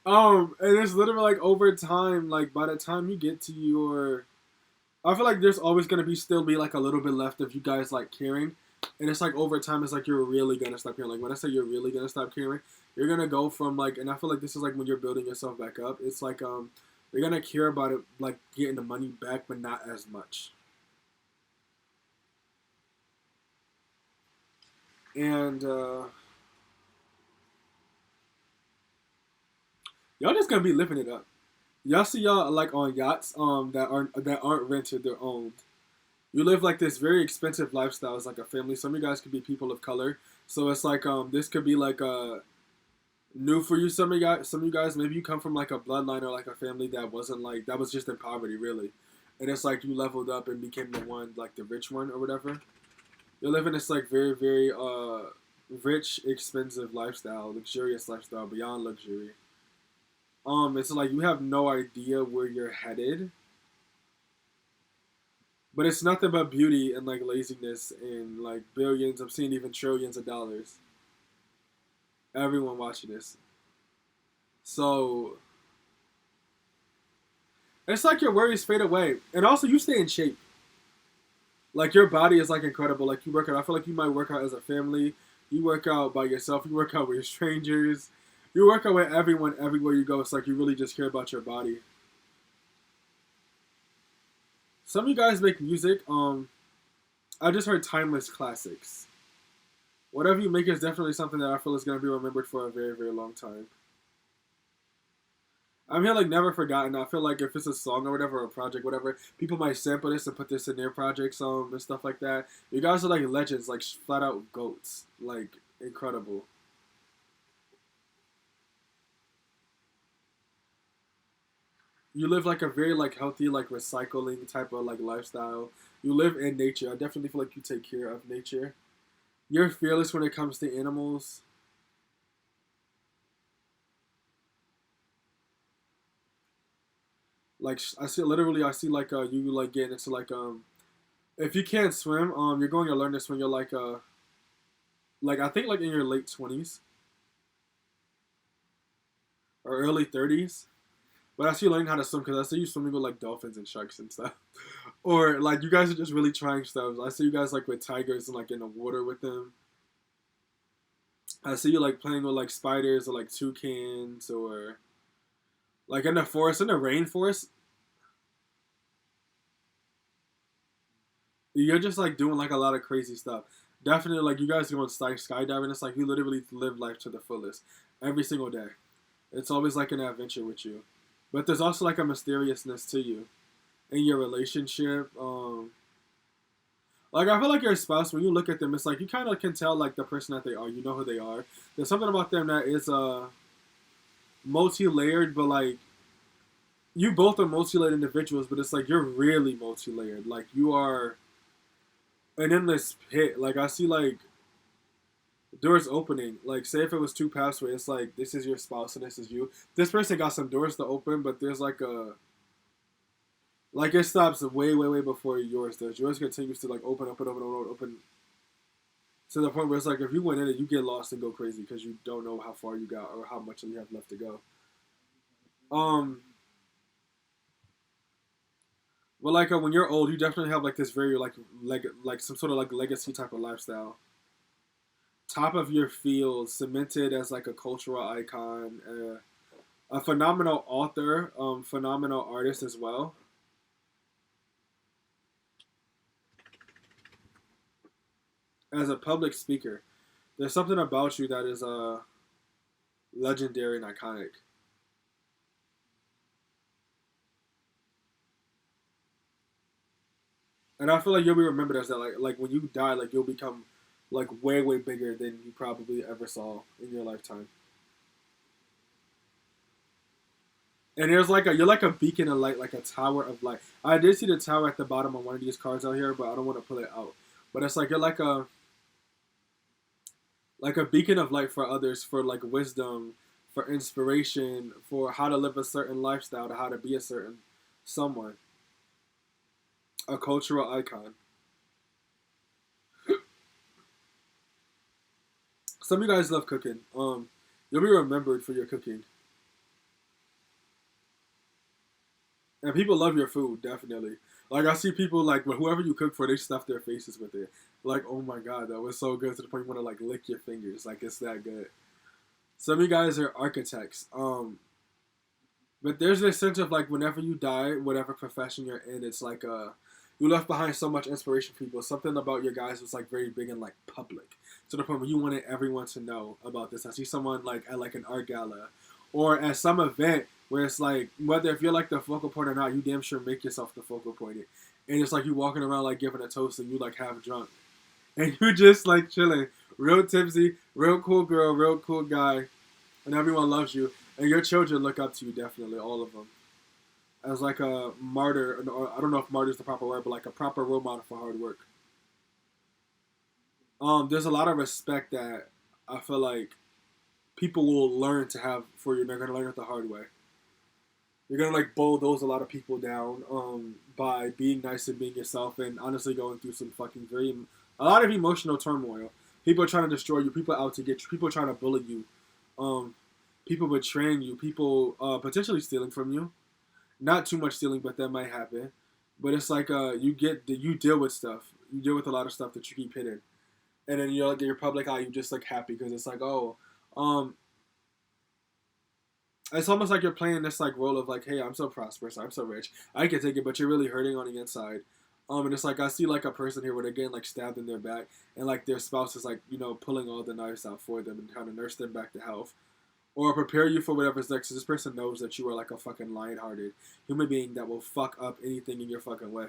And it's literally like over time, like by the time you get to your, I feel like there's always gonna still be like a little bit left of you guys like caring, and it's like over time, it's like you're really gonna stop caring. Like when I say you're really gonna stop caring, you're gonna go from like, and I feel like this is like when you're building yourself back up. It's like you're gonna care about it like getting the money back, but not as much. And y'all just gonna be living it up. Y'all see y'all like on yachts that aren't rented, they're owned. You live like this very expensive lifestyle as like a family. Some of you guys could be people of color, so it's like this could be like new for you. Some of you guys maybe you come from like a bloodline or like a family that wasn't like that was just in poverty really, and it's like you leveled up and became the one like the rich one or whatever. You're living this like very very rich expensive lifestyle, luxurious lifestyle beyond luxury. It's like you have no idea where you're headed, but it's nothing but beauty and like laziness and like billions. I'm seeing even trillions of dollars. Everyone watching this, so it's like your worries fade away, and also you stay in shape. Like your body is like incredible. Like you work out. I feel like you might work out as a family. You work out by yourself. You work out with strangers. You work out with everyone everywhere you go. It's like you really just care about your body. Some of you guys make music. I just heard timeless classics. Whatever you make is definitely something that I feel is going to be remembered for a very, very long time. I'm here like never forgotten. I feel like if it's a song or whatever, or a project, whatever, people might sample this and put this in their projects, and stuff like that. You guys are like legends, like flat out goats, like incredible. You live like a very like healthy, like recycling type of like lifestyle. You live in nature. I definitely feel like you take care of nature. You're fearless when it comes to animals. Like I see, literally, I see like you like getting into like if you can't swim, you're going to learn this when you're like I think like in your late 20s or early 30s. But I see you learning how to swim because I see you swimming with like dolphins and sharks and stuff. Or like you guys are just really trying stuff. I see you guys like with tigers and like in the water with them. I see you like playing with like spiders or like toucans or like in the forest, in the rainforest. You're just like doing like a lot of crazy stuff. Definitely like you guys going skydiving. It's like you literally live life to the fullest every single day. It's always like an adventure with you. But there's also like a mysteriousness to you in your relationship. Like I feel like your spouse, when you look at them, it's like you kind of can tell like the person that they are. You know who they are. There's something about them that is multi-layered, but like you both are multi-layered individuals, but it's like you're really multi-layered. Like you are an endless pit. Like I see like doors opening. Like say if it was two pathways, it's like this is your spouse and this is you. This person got some doors to open, but there's like it stops way, way, way before yours does. Yours continues to like open up and open and open, open to the point where it's like if you went in it, you get lost and go crazy because you don't know how far you got or how much you have left to go. Um, but like when you're old, you definitely have like this very like some sort of like legacy type of lifestyle. Top of your field, cemented as like a cultural icon, a phenomenal author, phenomenal artist as well. As a public speaker, there's something about you that is legendary and iconic. And I feel like you'll be remembered as that. Like when you die, like you'll become like way way bigger than you probably ever saw in your lifetime. And there's like a you're like a beacon of light, like a tower of light. I did see the tower at the bottom of one of these cards out here, but I don't want to pull it out. But it's like you're like a beacon of light for others, for like wisdom, for inspiration, for how to live a certain lifestyle, to how to be a certain someone, a cultural icon. Some of you guys love cooking. You'll be remembered for your cooking, and people love your food definitely. Like I see people like whoever you cook for, they stuff their faces with it. Like, oh my god, that was so good to the point you want to like lick your fingers. Like it's that good. Some of you guys are architects. But there's this sense of like whenever you die, whatever profession you're in, it's like you left behind so much inspiration for people. Something about your guys was like very big and like public to the point where you wanted everyone to know about this. I see someone like at like an art gala or at some event where it's like whether if you're like the focal point or not, you damn sure make yourself the focal point. And it's like you walking around like giving a toast and you like half drunk and you just like chilling, real tipsy, real cool girl, real cool guy, and everyone loves you. And your children look up to you definitely, all of them, as like a martyr. Or I don't know if martyr is the proper word, but like a proper role model for hard work. There's a lot of respect that I feel like people will learn to have for you. And they're gonna learn it the hard way. You're gonna like bulldoze a lot of people down by being nice and being yourself, and honestly going through some fucking very a lot of emotional turmoil. People are trying to destroy you. People out to get you. People are trying to bully you. Um, People betraying you. People potentially stealing from you. Not too much stealing, but that might happen. But it's like you deal with stuff. You deal with a lot of stuff that you keep hidden, and then you're like in your public eye. You just like happy because it's like um, it's almost like you're playing this like role of like, hey, I'm so prosperous, I'm so rich, I can take it, but you're really hurting on the inside. And it's like I see like a person here where they're getting like stabbed in their back, and like their spouse is like pulling all the knives out for them and trying to nurse them back to health. or prepare you for whatever's next. This person knows that you are like a fucking lion-hearted human being that will fuck up anything in your fucking way.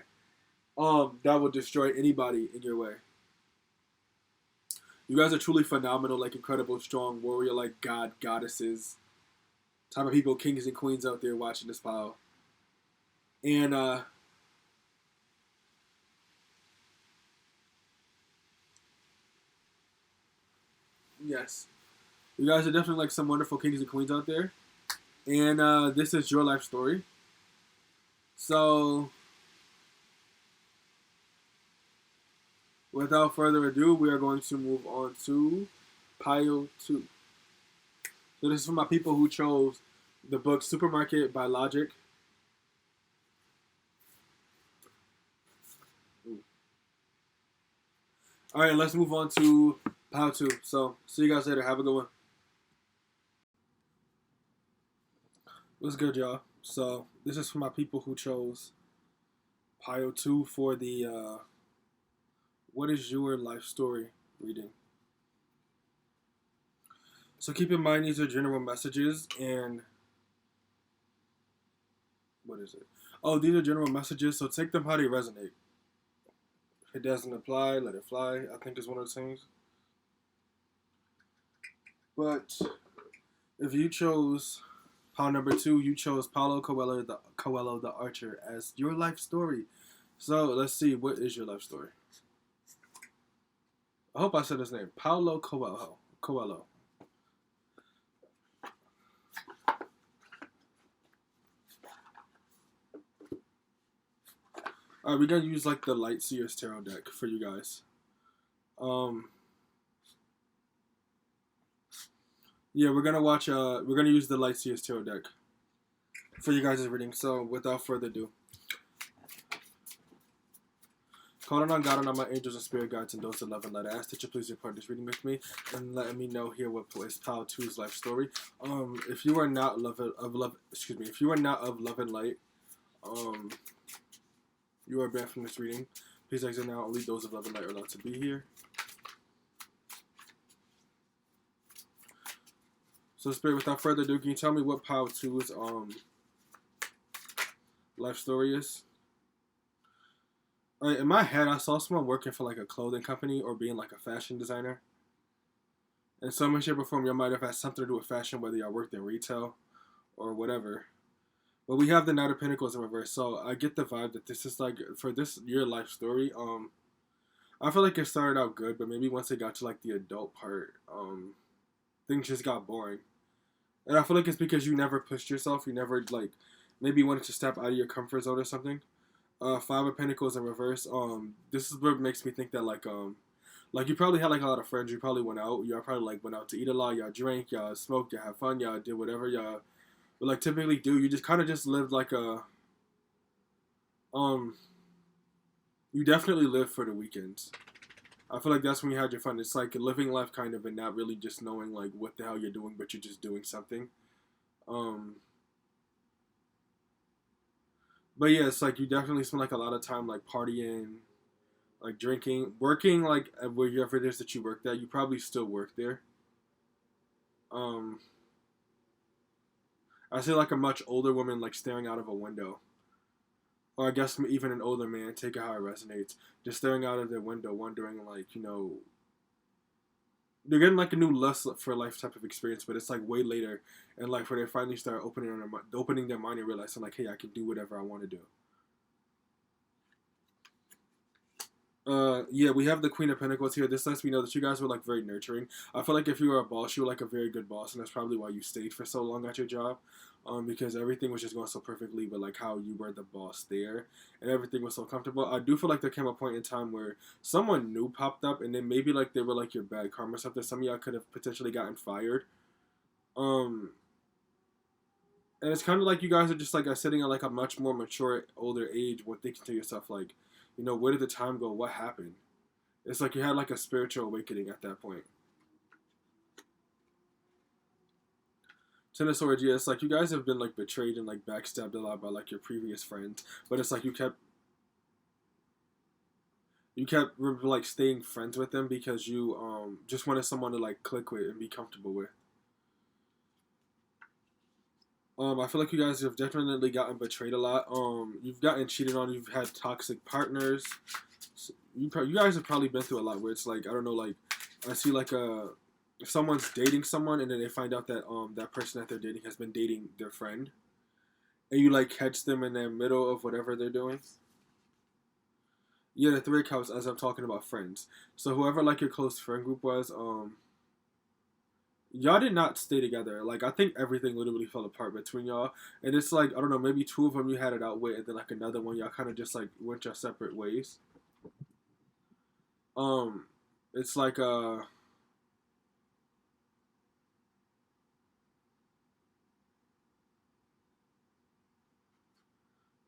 That will destroy anybody in your way. You guys are truly phenomenal, like incredible, strong warrior, like god, goddesses, type of people, kings and queens out there watching this pile. And yes, you guys are definitely like some wonderful kings and queens out there. And this is your life story. So, without further ado, we are going to move on to pile 2. So this is for my people who chose the book Supermarket by Logic. Alright, let's move on to pile 2. So, see you guys later. Have a good one. What's good, y'all? So, this is for my people who chose pile 2 for the What is Your Life Story reading. So keep in mind these are general messages, and what is it? Oh, these are general messages, so take them how they resonate. If it doesn't apply, let it fly, I think is one of the things. But if you chose pile number 2, you chose Paulo Coelho, the Archer, as your life story. So let's see, what is your life story? I hope I said his name. Paulo Coelho. Alright, we're gonna use like the Lightseers tarot deck for you guys. Yeah, we're gonna use the Lightseers tarot deck for you guys' reading. So without further ado, calling on God and on my angels and spirit guides and those that love and light, I ask that you please report this reading with me and let me know here what is pile 2's life story. If you are not if you are not of love and light, you are banned from this reading. Please exit now. Only those of love and light are allowed to be here. So, Spirit, without further ado, can you tell me what pile 2's life story is? In my head, I saw someone working for like a clothing company or being like a fashion designer. In some way, shape, or form, you might have had something to do with fashion, whether y'all worked in retail or whatever. But we have the Knight of Pentacles in reverse, so I get the vibe that this is like, for this your life story, I feel like it started out good, but maybe once it got to like the adult part, things just got boring. And I feel like it's because you never pushed yourself, you never like, maybe wanted to step out of your comfort zone or something. 5 of Pentacles in reverse, this is what makes me think that like you probably had like a lot of friends, you probably went out, y'all probably like went out to eat a lot, y'all drank, y'all smoked, y'all had fun, y'all did whatever y'all would like typically do. You just kind of just lived like a, you definitely live for the weekends. I feel like that's when you had your fun. It's like living life kind of and not really just knowing like what the hell you're doing, but you're just doing something. But yeah, it's like you definitely spend like a lot of time like partying, like drinking, working, like wherever it is that you work at. You probably still work there. I see like a much older woman like staring out of a window. Or I guess even an older man, take it how it resonates. Just staring out of their window, wondering like, you know, they're getting like a new lust for life type of experience, but it's like way later in life where they finally start opening their mind and realizing like, hey, I can do whatever I want to do. Yeah, we have the Queen of Pentacles here. This lets me know that you guys were like very nurturing. I feel like if you were a boss, you were like a very good boss, and that's probably why you stayed for so long at your job. Because everything was just going so perfectly, but like how you were the boss there, and everything was so comfortable. I do feel like there came a point in time where someone new popped up, and then maybe like they were like your bad karma or something. Some of y'all could have potentially gotten fired. And it's kind of like you guys are just like sitting at like a much more mature, older age, when thinking to yourself like, you know, where did the time go? What happened? It's like you had like a spiritual awakening at that point. Ten of Swords, yeah, it's like you guys have been like betrayed and like backstabbed a lot by like your previous friends, but it's like you kept like staying friends with them because you just wanted someone to like click with and be comfortable with. I feel like you guys have definitely gotten betrayed a lot. You've gotten cheated on. You've had toxic partners. So you guys have probably been through a lot where it's like, I don't know, like I see like if someone's dating someone and then they find out that that person that they're dating has been dating their friend, and you like catch them in the middle of whatever they're doing. Yeah, the three accounts as I'm talking about friends. So whoever like your close friend group was, y'all did not stay together. Like I think everything literally fell apart between y'all, and it's like I don't know, maybe two of them you had it out with, and then like another one y'all kind of just like went your separate ways. Um, it's like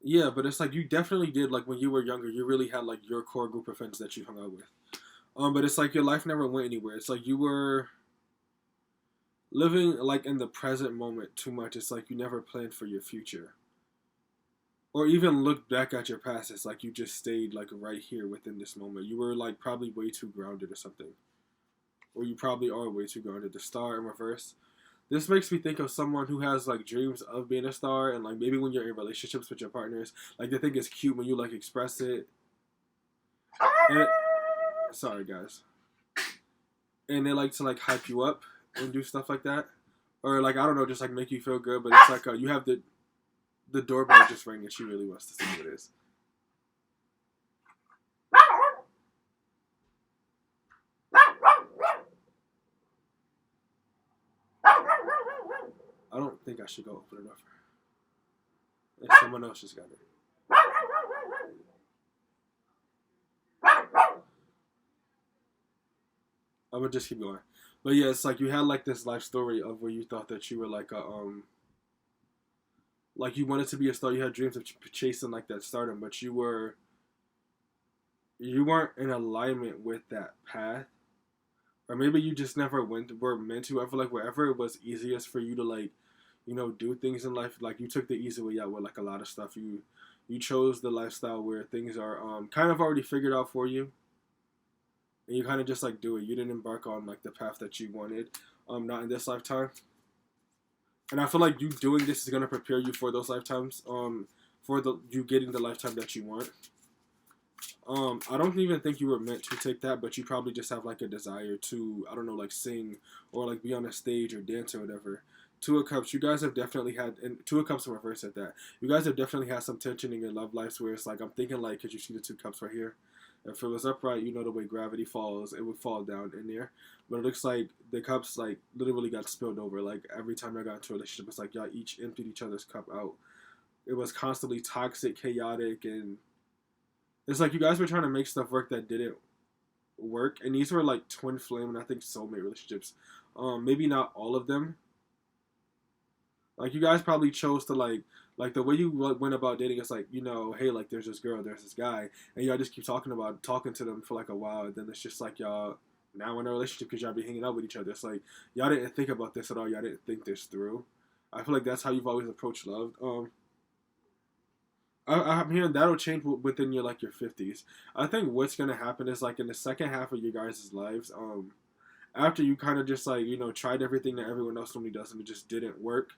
yeah, but it's like you definitely did like when you were younger. You really had like your core group of friends that you hung out with. But it's like your life never went anywhere. It's like you were living like in the present moment too much. It's like you never planned for your future or even looked back at your past. It's like you just stayed like right here within this moment. You were like probably way too grounded or something, or you probably are way too grounded. The star in reverse. This makes me think of someone who has like dreams of being a star, and like maybe when you're in relationships with your partners, like they think it's cute when you like express it. And sorry guys, and they like to like hype you up and do stuff like that, or like I don't know, just like make you feel good. But it's like you have the doorbell just rang and she really wants to see who it is. I don't think I should go open it up for her. If someone else just got it. I would just keep going. But yeah, it's like you had like this life story of where you thought that you were like a like you wanted to be a star. You had dreams of chasing like that stardom, but you weren't in alignment with that path, or maybe you just never were meant to. I feel like wherever it was easiest for you to like, do things in life, like you took the easy way out with like a lot of stuff. You chose the lifestyle where things are kind of already figured out for you, and you kind of just like do it. You didn't embark on like the path that you wanted, not in this lifetime. And I feel like you doing this is gonna prepare you for those lifetimes, for the you getting the lifetime that you want. I don't even think you were meant to take that, but you probably just have like a desire to, I don't know, like sing or like be on a stage or dance or whatever. Two of Cups, you guys have definitely had, and Two of Cups in reverse at that. You guys have definitely had some tension in your love lives where it's like, I'm thinking like, because you see the Two Cups right here. If it was upright, the way gravity falls, it would fall down in there. But it looks like the cups like literally got spilled over. Like every time I got into a relationship, it's like y'all each emptied each other's cup out. It was constantly toxic, chaotic, and it's like you guys were trying to make stuff work that didn't work. And these were like twin flame and I think soulmate relationships. Maybe not all of them. Like you guys probably chose to like the way you went about dating. It's like hey, like there's this girl, there's this guy, and y'all just keep talking to them for like a while, and then it's just like y'all now in a relationship because y'all be hanging out with each other. It's like y'all didn't think about this at all. Y'all didn't think this through. I feel like that's how you've always approached love. I'm hearing that'll change within your 50s. I think what's gonna happen is like in the second half of your guys' lives, after you kind of just like tried everything that everyone else normally does and it just didn't work.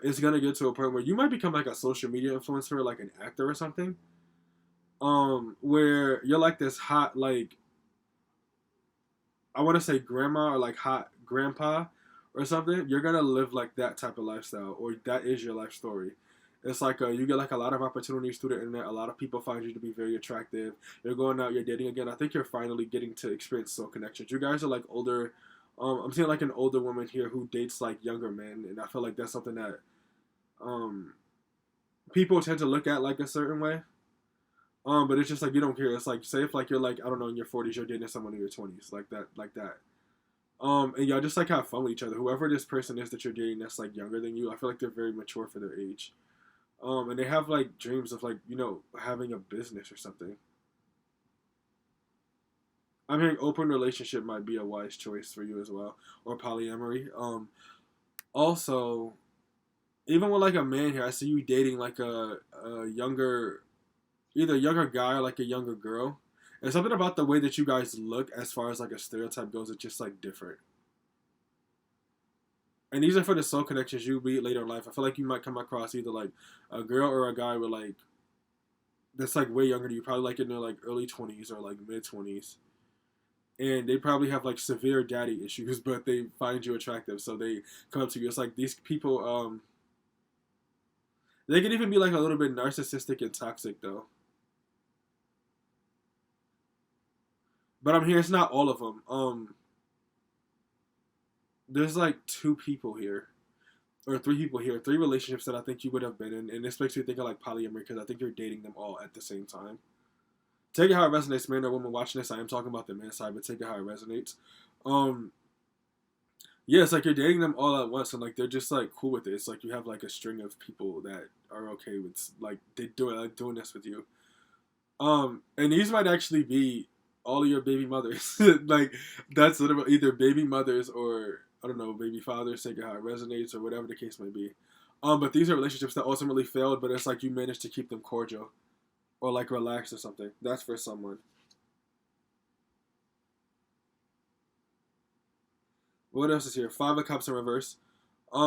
It's gonna get to a point where you might become like a social media influencer, like an actor or something. Where you're like this hot like I want to say grandma or like hot grandpa or something. You're gonna live like that type of lifestyle, or that is your life story. It's like you get like a lot of opportunities through the internet. A lot of people find you to be very attractive. You're going out, you're dating again. I think you're finally getting to experience soul connections. You guys are like older. I'm seeing like an older woman here who dates like younger men, and I feel like that's something that um, people tend to look at like a certain way. But it's just like you don't care. It's like say if like you're like I don't know in your 40s, you're dating someone in your 20s, like that, like that. And y'all just like have fun with each other. Whoever this person is that you're dating that's like younger than you, I feel like they're very mature for their age. And they have like dreams of like having a business or something. I'm hearing open relationship might be a wise choice for you as well, or polyamory. Also, even with like a man here, I see you dating like a younger, either a younger guy or like a younger girl. And something about the way that you guys look, as far as like a stereotype goes, it's just like different. And these are for the soul connections you meet later in life. I feel like you might come across either like a girl or a guy with like that's like way younger than you, probably like in their like early 20s or like mid 20s, and they probably have like severe daddy issues, but they find you attractive, so they come up to you. It's like these people, they can even be like a little bit narcissistic and toxic though. But I'm here. It's not all of them. There's like two people here or three people here, three relationships that I think you would have been in, and this makes me think of like polyamory because I think you're dating them all at the same time. Take it how it resonates, man or woman watching this. I am talking about the man side, but take it how it resonates. Um, yeah, it's like you're dating them all at once, and like they're just like cool with it. It's like you have like a string of people that are okay with like they do it, like doing this with you. And these might actually be all of your baby mothers. Like that's literally either baby mothers or I don't know, baby fathers. Take it how it resonates or whatever the case may be. But these are relationships that ultimately failed, but it's like you managed to keep them cordial or like relaxed or something. That's for someone. What else is here? Five of Cups in reverse.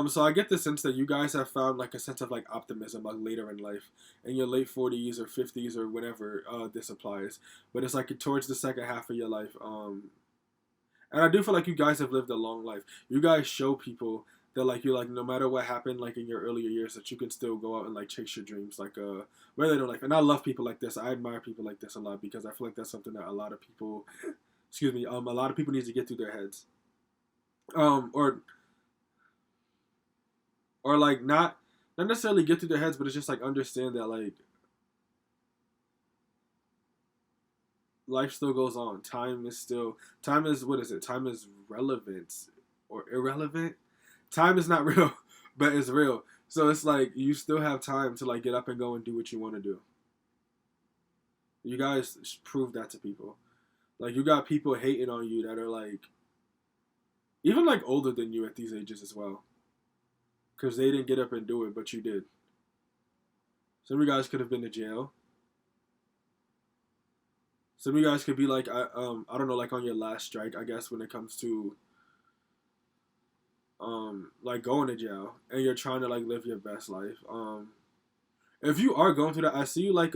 So I get the sense that you guys have found like a sense of like optimism like later in life, in your late 40s or 50s or whenever this applies. But it's like towards the second half of your life. And I do feel like you guys have lived a long life. You guys show people that like you like no matter what happened like in your earlier years that you can still go out and like chase your dreams like whether in life. And I love people like this. I admire people like this a lot because I feel like that's something that a lot of people, excuse me, a lot of people need to get through their heads. Um, or or like not necessarily get through their heads, but it's just like understand that like life still goes on. Time is what is it? Time is relevant or irrelevant. Time is not real, but it's real. So it's like you still have time to like get up and go and do what you want to do. You guys prove that to people. Like you got people hating on you that are like even like older than you at these ages as well, because they didn't get up and do it, but you did. Some of you guys could have been to jail. Some of you guys could be like I don't know, like on your last strike, I guess, when it comes to like going to jail and you're trying to like live your best life. If you are going through that, I see you like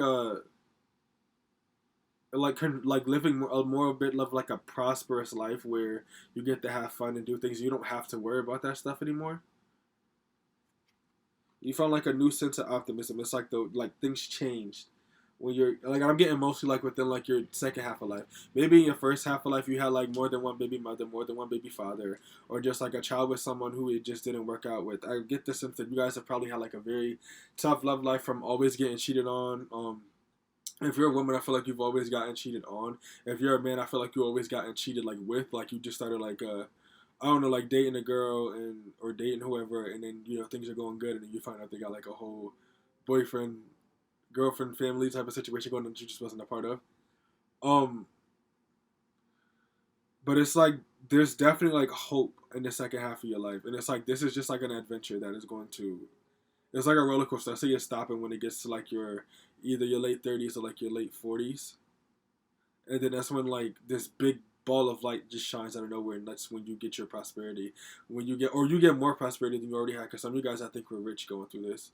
like living more a bit of like a prosperous life where you get to have fun and do things. You don't have to worry about that stuff anymore. You found like a new sense of optimism. It's like the like things changed when you're like I'm getting mostly like within like your second half of life. Maybe in your first half of life you had like more than one baby mother, more than one baby father, or just like a child with someone who it just didn't work out with. I get the sense that you guys have probably had like a very tough love life from always getting cheated on. If you're a woman, I feel like you've always gotten cheated on. If you're a man, I feel like you always gotten cheated like with. Like you just started like I don't know, like dating a girl and or dating whoever, and then you know things are going good, and then you find out they got like a whole boyfriend, girlfriend, family type of situation going on that you just wasn't a part of. Um, but it's like there's definitely like hope in the second half of your life, and it's like this is just like an adventure that is going to. It's like a roller coaster. I see it stopping when it gets to like your either your late 30s or like your late 40s, and then that's when like this big ball of light just shines out of nowhere, and that's when you get your prosperity. When you get or you get more prosperity than you already had, because some of you guys I think were rich going through this.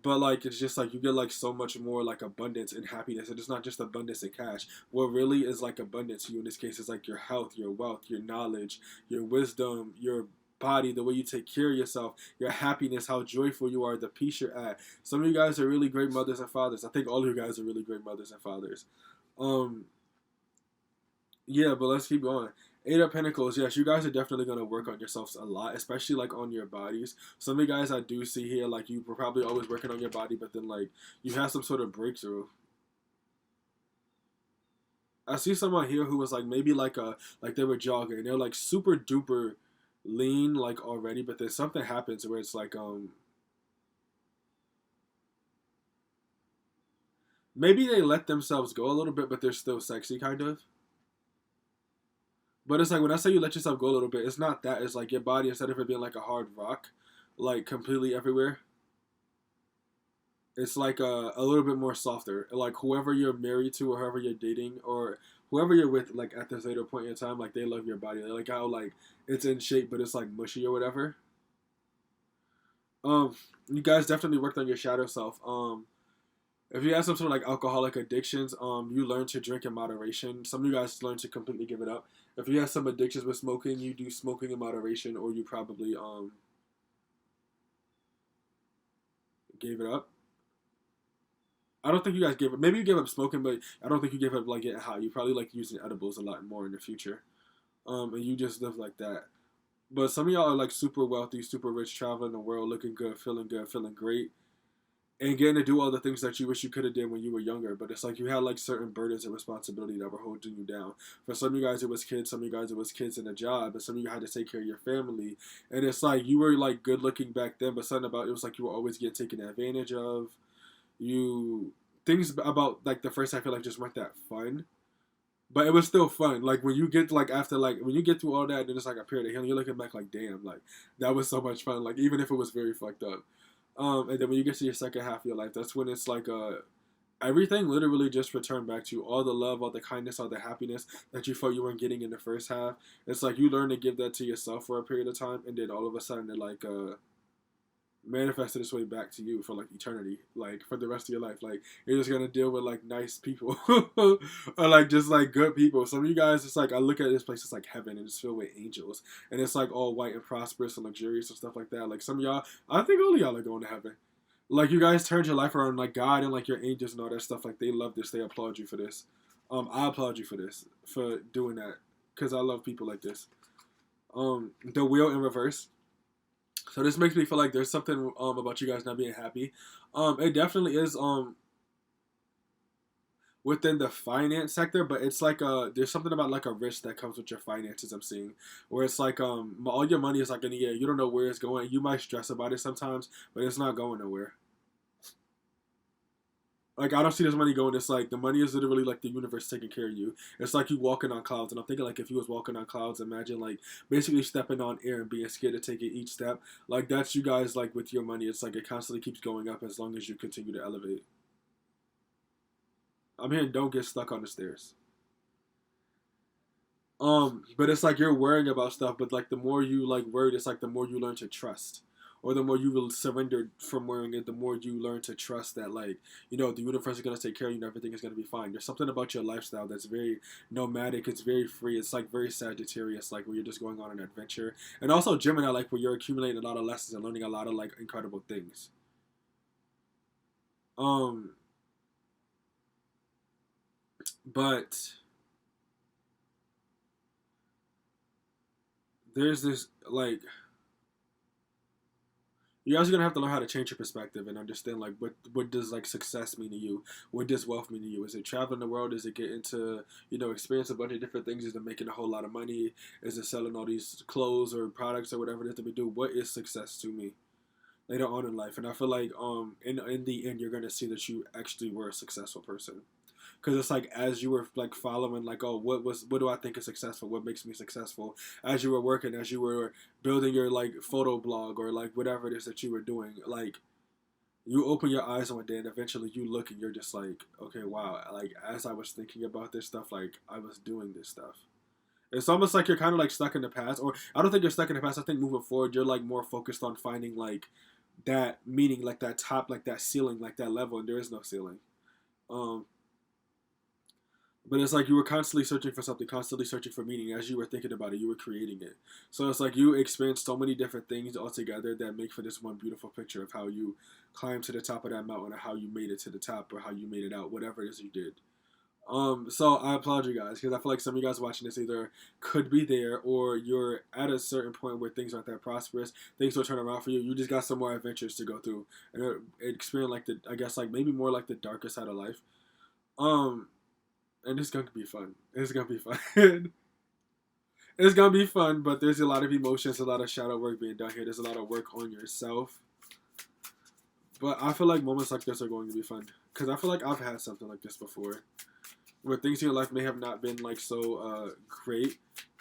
But like it's just like you get like so much more like abundance and happiness, and it's not just abundance in cash. What really is like abundance to you in this case is like your health, your wealth, your knowledge, your wisdom, your body, the way you take care of yourself, your happiness, how joyful you are, the peace you're at. Some of you guys are really great mothers and fathers. I think all of you guys are really great mothers and fathers. Um, yeah, but let's keep going. Eight of Pentacles, yes, you guys are definitely going to work on yourselves a lot, especially like on your bodies. Some of you guys I do see here, like you were probably always working on your body, but then like you had some sort of breakthrough. I see someone here who was like maybe like like they were jogging, they're like super duper lean like already, but then something happens where it's like maybe they let themselves go a little bit, but they're still sexy kind of. But it's like when I say you let yourself go a little bit, it's not that. It's like your body, instead of it being like a hard rock, like completely everywhere, it's like a little bit more softer. Like whoever you're married to or whoever you're dating or whoever you're with, like at this later point in time, like they love your body. They like how like it's in shape, but it's like mushy or whatever. Um, you guys definitely worked on your shadow self. If you have some sort of like alcoholic addictions, you learn to drink in moderation. Some of you guys learn to completely give it up. If you have some addictions with smoking, you do smoking in moderation, or you probably gave it up. I don't think you guys gave up. Maybe you gave up smoking, but I don't think you gave up like getting high. You probably like using edibles a lot more in the future. And you just live like that. But some of y'all are like super wealthy, super rich, traveling the world, looking good, feeling great, and getting to do all the things that you wish you could have did when you were younger. But it's like you had like certain burdens and responsibility that were holding you down. For some of you guys, it was kids. Some of you guys, it was kids and a job. And some of you had to take care of your family. And it's like you were like good looking back then, but something about it was like you were always getting taken advantage of. You things about like the first half of your life just weren't that fun. But it was still fun. Like when you get like after like when you get through all that, and then it's like a period of healing. You're looking back like, damn, like that was so much fun. Like even if it was very fucked up. And then when you get to your second half of your life, that's when it's like everything literally just returned back to you. All the love, all the kindness, all the happiness that you felt you weren't getting in the first half. It's like you learn to give that to yourself for a period of time, and then all of a sudden it like manifested its way back to you for like eternity, like for the rest of your life. Like you're just gonna deal with like nice people or like just like good people. Some of you guys, it's like I look at this place, it's like heaven and it's filled with angels, and it's like all white and prosperous and luxurious and stuff like that. Like some of y'all, I think all of y'all are going to heaven. Like you guys turned your life around, like God and like your angels and all that stuff. Like they love this, they applaud you for this. I applaud you for this, for doing that, because I love people like this. The wheel in reverse. So this makes me feel like there's something about you guys not being happy. It definitely is within the finance sector, but it's like there's something about like a risk that comes with your finances. I'm seeing where it's like all your money is like in the air. You don't know where it's going. You might stress about it sometimes, but it's not going nowhere. Like I don't see this money going. It's like the money is literally like the universe taking care of you. It's like you walking on clouds, and I'm thinking like if you was walking on clouds, imagine like basically stepping on air and being scared to take it each step. Like that's you guys like with your money. It's like it constantly keeps going up as long as you continue to elevate. I'm hearing don't get stuck on the stairs. But it's like you're worrying about stuff, but like the more you like worried, it's like the more you learn to trust. Or the more you will surrender from worrying it, the more you learn to trust that like, the universe is gonna take care of you and everything is gonna be fine. There's something about your lifestyle that's very nomadic, it's very free, it's like very Sagittarius, like where you're just going on an adventure. And also Gemini, like where you're accumulating a lot of lessons and learning a lot of like incredible things. Um but there's this like you guys are gonna have to learn how to change your perspective and understand like what does like success mean to you? What does wealth mean to you? Is it traveling the world? Is it getting to experience a bunch of different things? Is it making a whole lot of money? Is it selling all these clothes or products or whatever it is that we do? What is success to me later on in life? And I feel like in the end you're gonna see that you actually were a successful person. Because it's like as you were like following like, oh, what do I think is successful, what makes me successful, as you were working, as you were building your like photo blog or like whatever it is that you were doing, like you open your eyes one day and eventually you look and you're just like, okay, wow, like as I was thinking about this stuff, like I was doing this stuff. It's almost like you're kind of like stuck in the past, or I don't think you're stuck in the past. I think moving forward you're like more focused on finding like that meaning, like that top, like that ceiling, like that level, and there is no ceiling. um But it's like you were constantly searching for something, constantly searching for meaning. As you were thinking about it, you were creating it. So it's like you experienced so many different things all together that make for this one beautiful picture of how you climbed to the top of that mountain, or how you made it to the top, or how you made it out, whatever it is you did. So I applaud you guys, because I feel like some of you guys watching this either could be there, or you're at a certain point where things aren't that prosperous. Things will turn around for you. You just got some more adventures to go through and experience like I guess like maybe more like the darker side of life. Um, and it's gonna be fun. It's gonna be fun. It's gonna be fun, but there's a lot of emotions, a lot of shadow work being done here. There's a lot of work on yourself. But I feel like moments like this are going to be fun, because I feel like I've had something like this before, where things in your life may have not been like so great,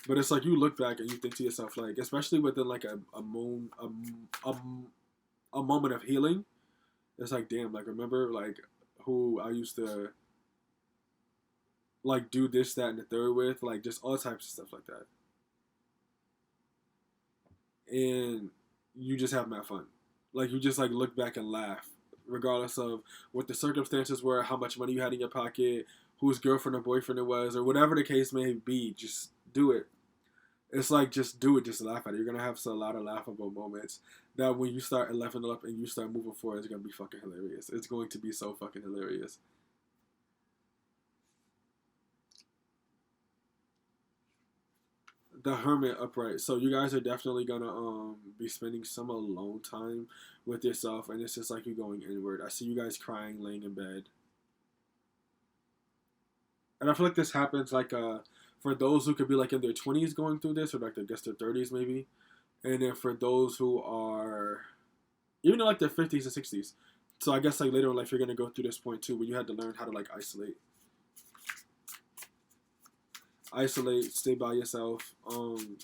but it's like you look back and you think to yourself, like, especially within like a moment of healing, it's like, damn, like remember like who I used to like do this, that, and the third with, like just all types of stuff like that. And you just have mad fun. Like you just like look back and laugh, regardless of what the circumstances were, how much money you had in your pocket, whose girlfriend or boyfriend it was, or whatever the case may be. Just do it. It's like just do it, just laugh at it. You're gonna have a lot of laughable moments that when you start leveling up and you start moving forward, it's gonna be fucking hilarious. It's going to be so fucking hilarious. The Hermit upright. So you guys are definitely gonna be spending some alone time with yourself, and it's just like you going inward. I see you guys crying, laying in bed, and I feel like this happens like for those who could be like in their 20s going through this, or like I guess their 30s maybe, and then for those who are even in like their 50s and 60s. So I guess like later in life you're gonna go through this point too, where you had to learn how to like isolate, stay by yourself. And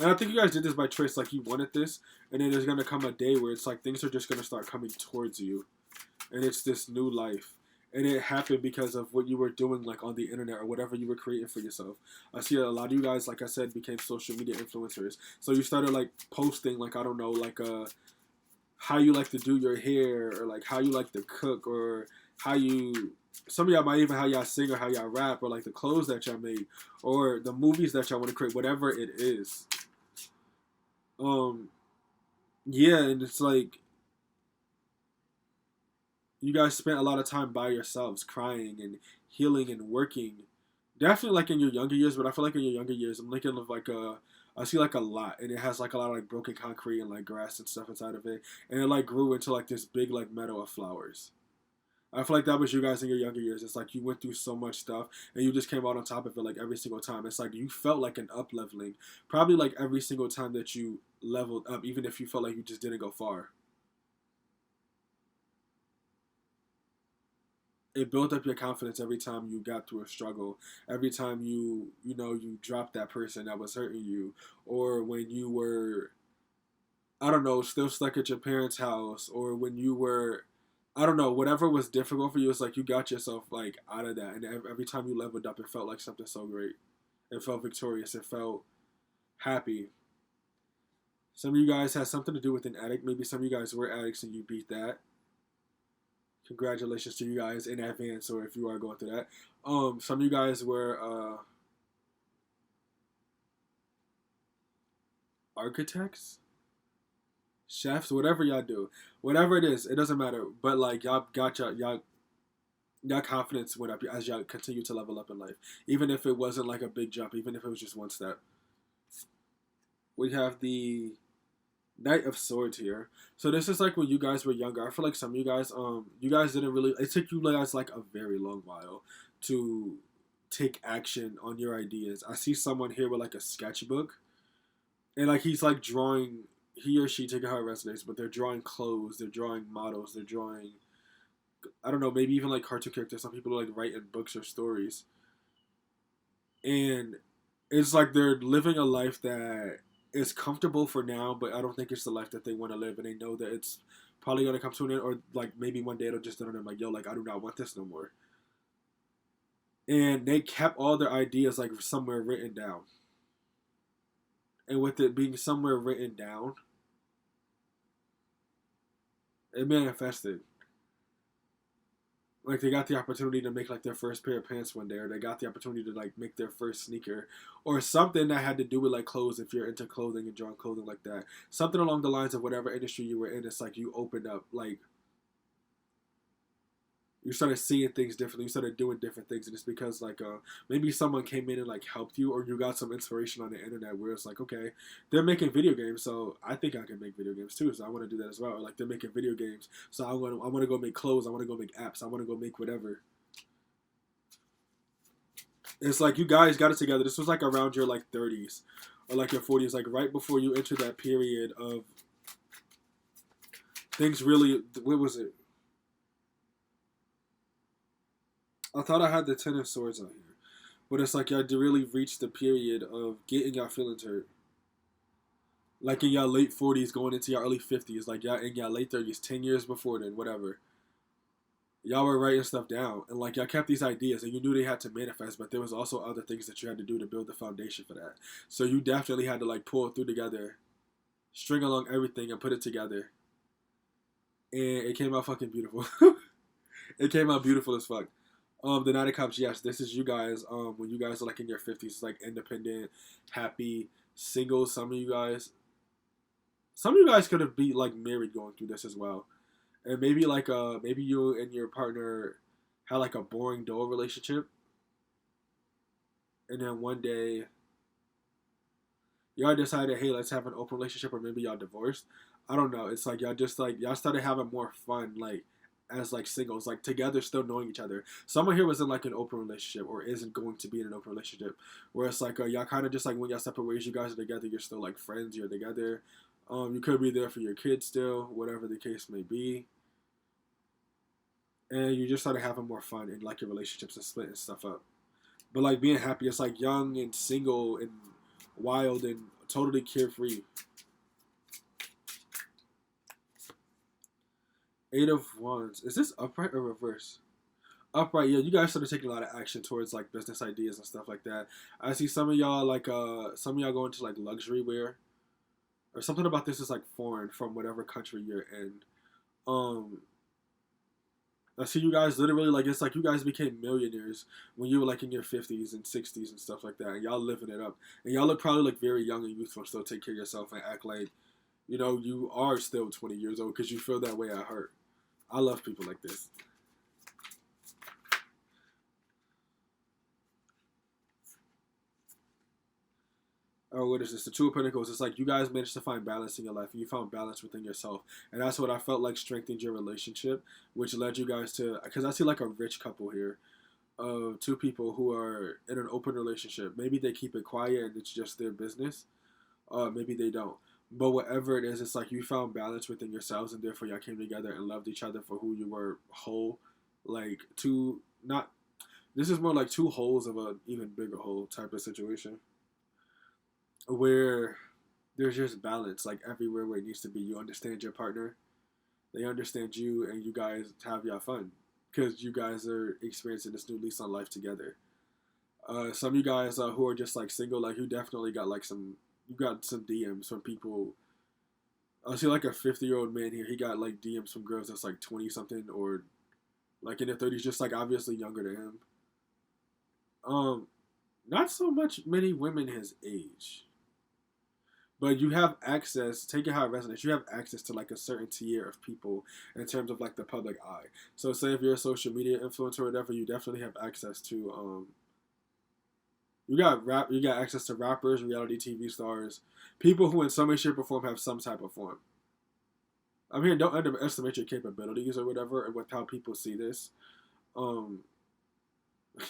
I think you guys did this by choice. Like you wanted this, and then there's gonna come a day where it's like things are just gonna start coming towards you, and it's this new life. And it happened because of what you were doing, like on the internet or whatever you were creating for yourself. I see a lot of you guys, like I said, became social media influencers. So you started like posting, like I don't know, like how you like to do your hair, or like how you like to cook, or how you. Some of y'all might even how y'all sing or how y'all rap, or like the clothes that y'all make, or the movies that y'all want to create, whatever it is. Um, yeah, and it's like you guys spent a lot of time by yourselves, crying and healing and working. Definitely like in your younger years, but I feel like in your younger years, I'm thinking of like I see like a lot, and it has like a lot of like broken concrete and like grass and stuff inside of it, and it like grew into like this big like meadow of flowers. I feel like that was you guys in your younger years. It's like you went through so much stuff, and you just came out on top of it like every single time. It's like you felt like an up leveling, probably like every single time that you leveled up, even if you felt like you just didn't go far. It built up your confidence every time you got through a struggle, every time you dropped that person that was hurting you, or when you were, I don't know, still stuck at your parents' house, or when you were, I don't know, whatever was difficult for you. It's like you got yourself like out of that, and every time you leveled up, it felt like something so great. It felt victorious. It felt happy. Some of you guys had something to do with an addict. Maybe some of you guys were addicts and you beat that. Congratulations to you guys in advance, or if you are going through that. Some of you guys were architects, chefs, whatever y'all do, whatever it is, it doesn't matter. But like y'all got y'all confidence went up as y'all continue to level up in life, even if it wasn't like a big jump, even if it was just one step. We have the Knight of Swords here. So this is like when you guys were younger. I feel like some of you guys didn't really. It took you guys like a very long while to take action on your ideas. I see someone here with like a sketchbook, and like he's like drawing. He or she, taking how it resonates, but they're drawing clothes, they're drawing models, they're drawing. I don't know, maybe even like cartoon characters. Some people like write in books or stories, and it's like they're living a life that is comfortable for now, but I don't think it's the life that they want to live, and they know that it's probably gonna come to an end, or like maybe one day it'll just turn on them like, yo, like I do not want this no more. And they kept all their ideas like somewhere written down, and with it being somewhere written down, it manifested. Like they got the opportunity to make like their first pair of pants one day, or they got the opportunity to like make their first sneaker, or something that had to do with like clothes. If you're into clothing and drawing clothing like that, something along the lines of whatever industry you were in. It's like you opened up, like you started seeing things differently. You started doing different things, and it's because like maybe someone came in and like helped you, or you got some inspiration on the internet where it's like, okay, they're making video games, so I think I can make video games too. So I want to do that as well. Or like they're making video games, so I want to go make clothes. I want to go make apps. I want to go make whatever. It's like you guys got it together. This was like around your like 30s or like your 40s, like right before you entered that period of things really. What was it? I thought I had the Ten of Swords on here, but it's like y'all really reached the period of getting y'all feelings hurt. Like in y'all late 40s, going into y'all early 50s, like y'all in y'all late 30s, 10 years before then, whatever. y'all were writing stuff down, and like y'all kept these ideas, and you knew they had to manifest, but there was also other things that you had to do to build the foundation for that. So you definitely had to like pull it through together, string along everything, and put it together, and it came out fucking beautiful. It came out beautiful as fuck. The Night of Cups, yes, this is you guys. When you guys are like in your 50s, like independent, happy, single. Some of you guys could have been like married going through this as well, and maybe like maybe you and your partner had like a boring, dull relationship, and then one day y'all decided, hey, let's have an open relationship, or maybe y'all divorced. I don't know. It's like y'all just like y'all started having more fun, like as like singles, like together, still knowing each other. Someone here was in like an open relationship, or isn't going to be in an open relationship, where it's like y'all kind of just like when y'all separate ways, you guys are together, you're still like friends, you're together. You could be there for your kids still, whatever the case may be, and you just started having more fun in like your relationships and splitting stuff up. But like being happy, it's like young and single and wild and totally carefree. Eight of Wands. Is this upright or reverse? Upright. Yeah, you guys started taking a lot of action towards like business ideas and stuff like that. I see some of y'all like some of y'all go into like luxury wear, or something about this is like foreign from whatever country you're in. Um, I see you guys literally like it's like you guys became millionaires when you were like in your 50s and 60s and stuff like that, and y'all living it up. And y'all look probably like very young and youthful, still take care of yourself and act like you are still 20 years old because you feel that way at heart. I love people like this. Oh, what is this? The Two of Pentacles. It's like you guys managed to find balance in your life, and you found balance within yourself, and that's what I felt like strengthened your relationship, which led you guys to. Because I see like a rich couple here, of two people who are in an open relationship. Maybe they keep it quiet and it's just their business. Maybe they don't. But whatever it is, it's like you found balance within yourselves, and therefore y'all came together and loved each other for who you were, whole, like two. Not. This is more like two wholes of an even bigger whole type of situation, where there's just balance like everywhere where it needs to be. You understand your partner, they understand you, and you guys have y'all fun because you guys are experiencing this new lease on life together. Some of you guys who are just like single, like you definitely got like you got some DMs from people. I see like a 50-year-old man here. He got like DMs from girls that's like 20 something or like in their 30s, just like obviously younger than him. Not so much many women his age. But you have access, take it how it resonates, you have access to like a certain tier of people in terms of like the public eye. So say if you're a social media influencer or whatever, you definitely have access to you got access to rappers, reality TV stars, people who in some way, shape, or form have some type of form. I'm here, don't underestimate your capabilities or whatever, and with how people see this. Um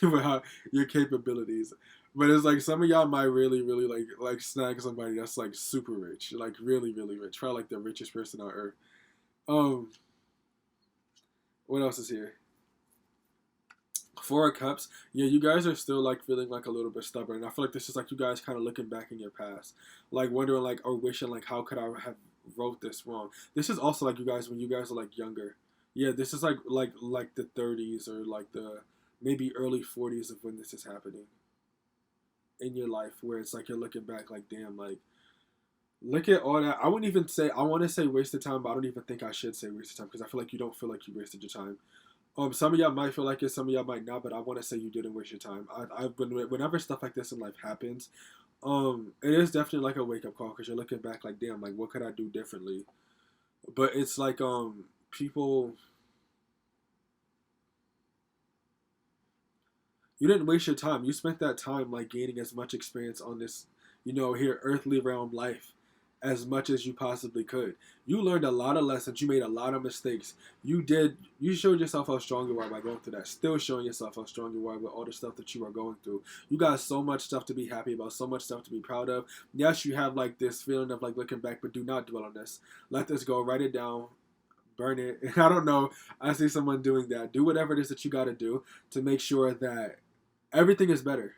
with how your capabilities. But it's like some of y'all might really, really like snag somebody that's like super rich, like really, really rich, probably like the richest person on earth. Um, what else is here? Four of Cups. Yeah, you guys are still like feeling like a little bit stubborn. And I feel like this is like you guys kind of looking back in your past, like wondering like or wishing like how could I have wrote this wrong. This is also like you guys when you guys are like younger. Yeah, this is like the 30s or like the maybe early 40s of when this is happening in your life, where it's like you're looking back like damn, like look at all that. I wouldn't even say I want to say waste of time, but I don't even think I should say waste of time because I feel like you don't feel like you wasted your time. Some of y'all might feel like it, some of y'all might not, but I want to say you didn't waste your time. I've been whenever stuff like this in life happens, it is definitely like a wake up call because you're looking back like damn, like what could I do differently? But it's like people, you didn't waste your time. You spent that time like gaining as much experience on this, here earthly realm life as much as you possibly could. You learned a lot of lessons. You made a lot of mistakes. You showed yourself how strong you are by going through that. Still showing yourself how strong you are with all the stuff that you are going through. You got so much stuff to be happy about, so much stuff to be proud of. Yes, you have like this feeling of like looking back, but do not dwell on this. Let this go, write it down, burn it. And I don't know. I see someone doing that. Do whatever it is that you got to do to make sure that everything is better.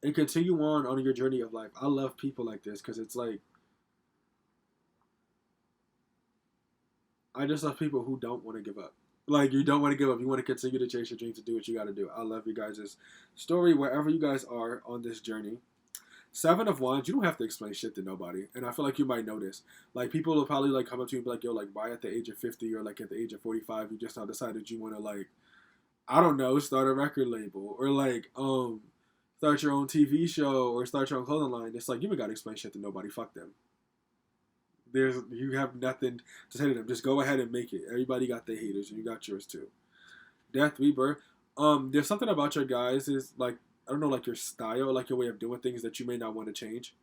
And continue on your journey of life. I love people like this because it's like I just love people who don't want to give up. Like, you don't want to give up. You want to continue to chase your dreams, to do what you got to do. I love you guys' story wherever you guys are on this journey. Seven of Wands, you don't have to explain shit to nobody. And I feel like you might notice. Like, people will probably, like, come up to you and be like, yo, like, why at the age of 50 or, like, at the age of 45, you just now decided you want to, like, I don't know, start a record label. Or, like, start your own TV show or start your own clothing line. It's like, you ain't got to explain shit to nobody. Fuck them. You have nothing to say to them. Just go ahead and make it. Everybody got their haters, and you got yours too. Death, rebirth. There's something about your guys is like, I don't know, like your style, like your way of doing things that you may not want to change.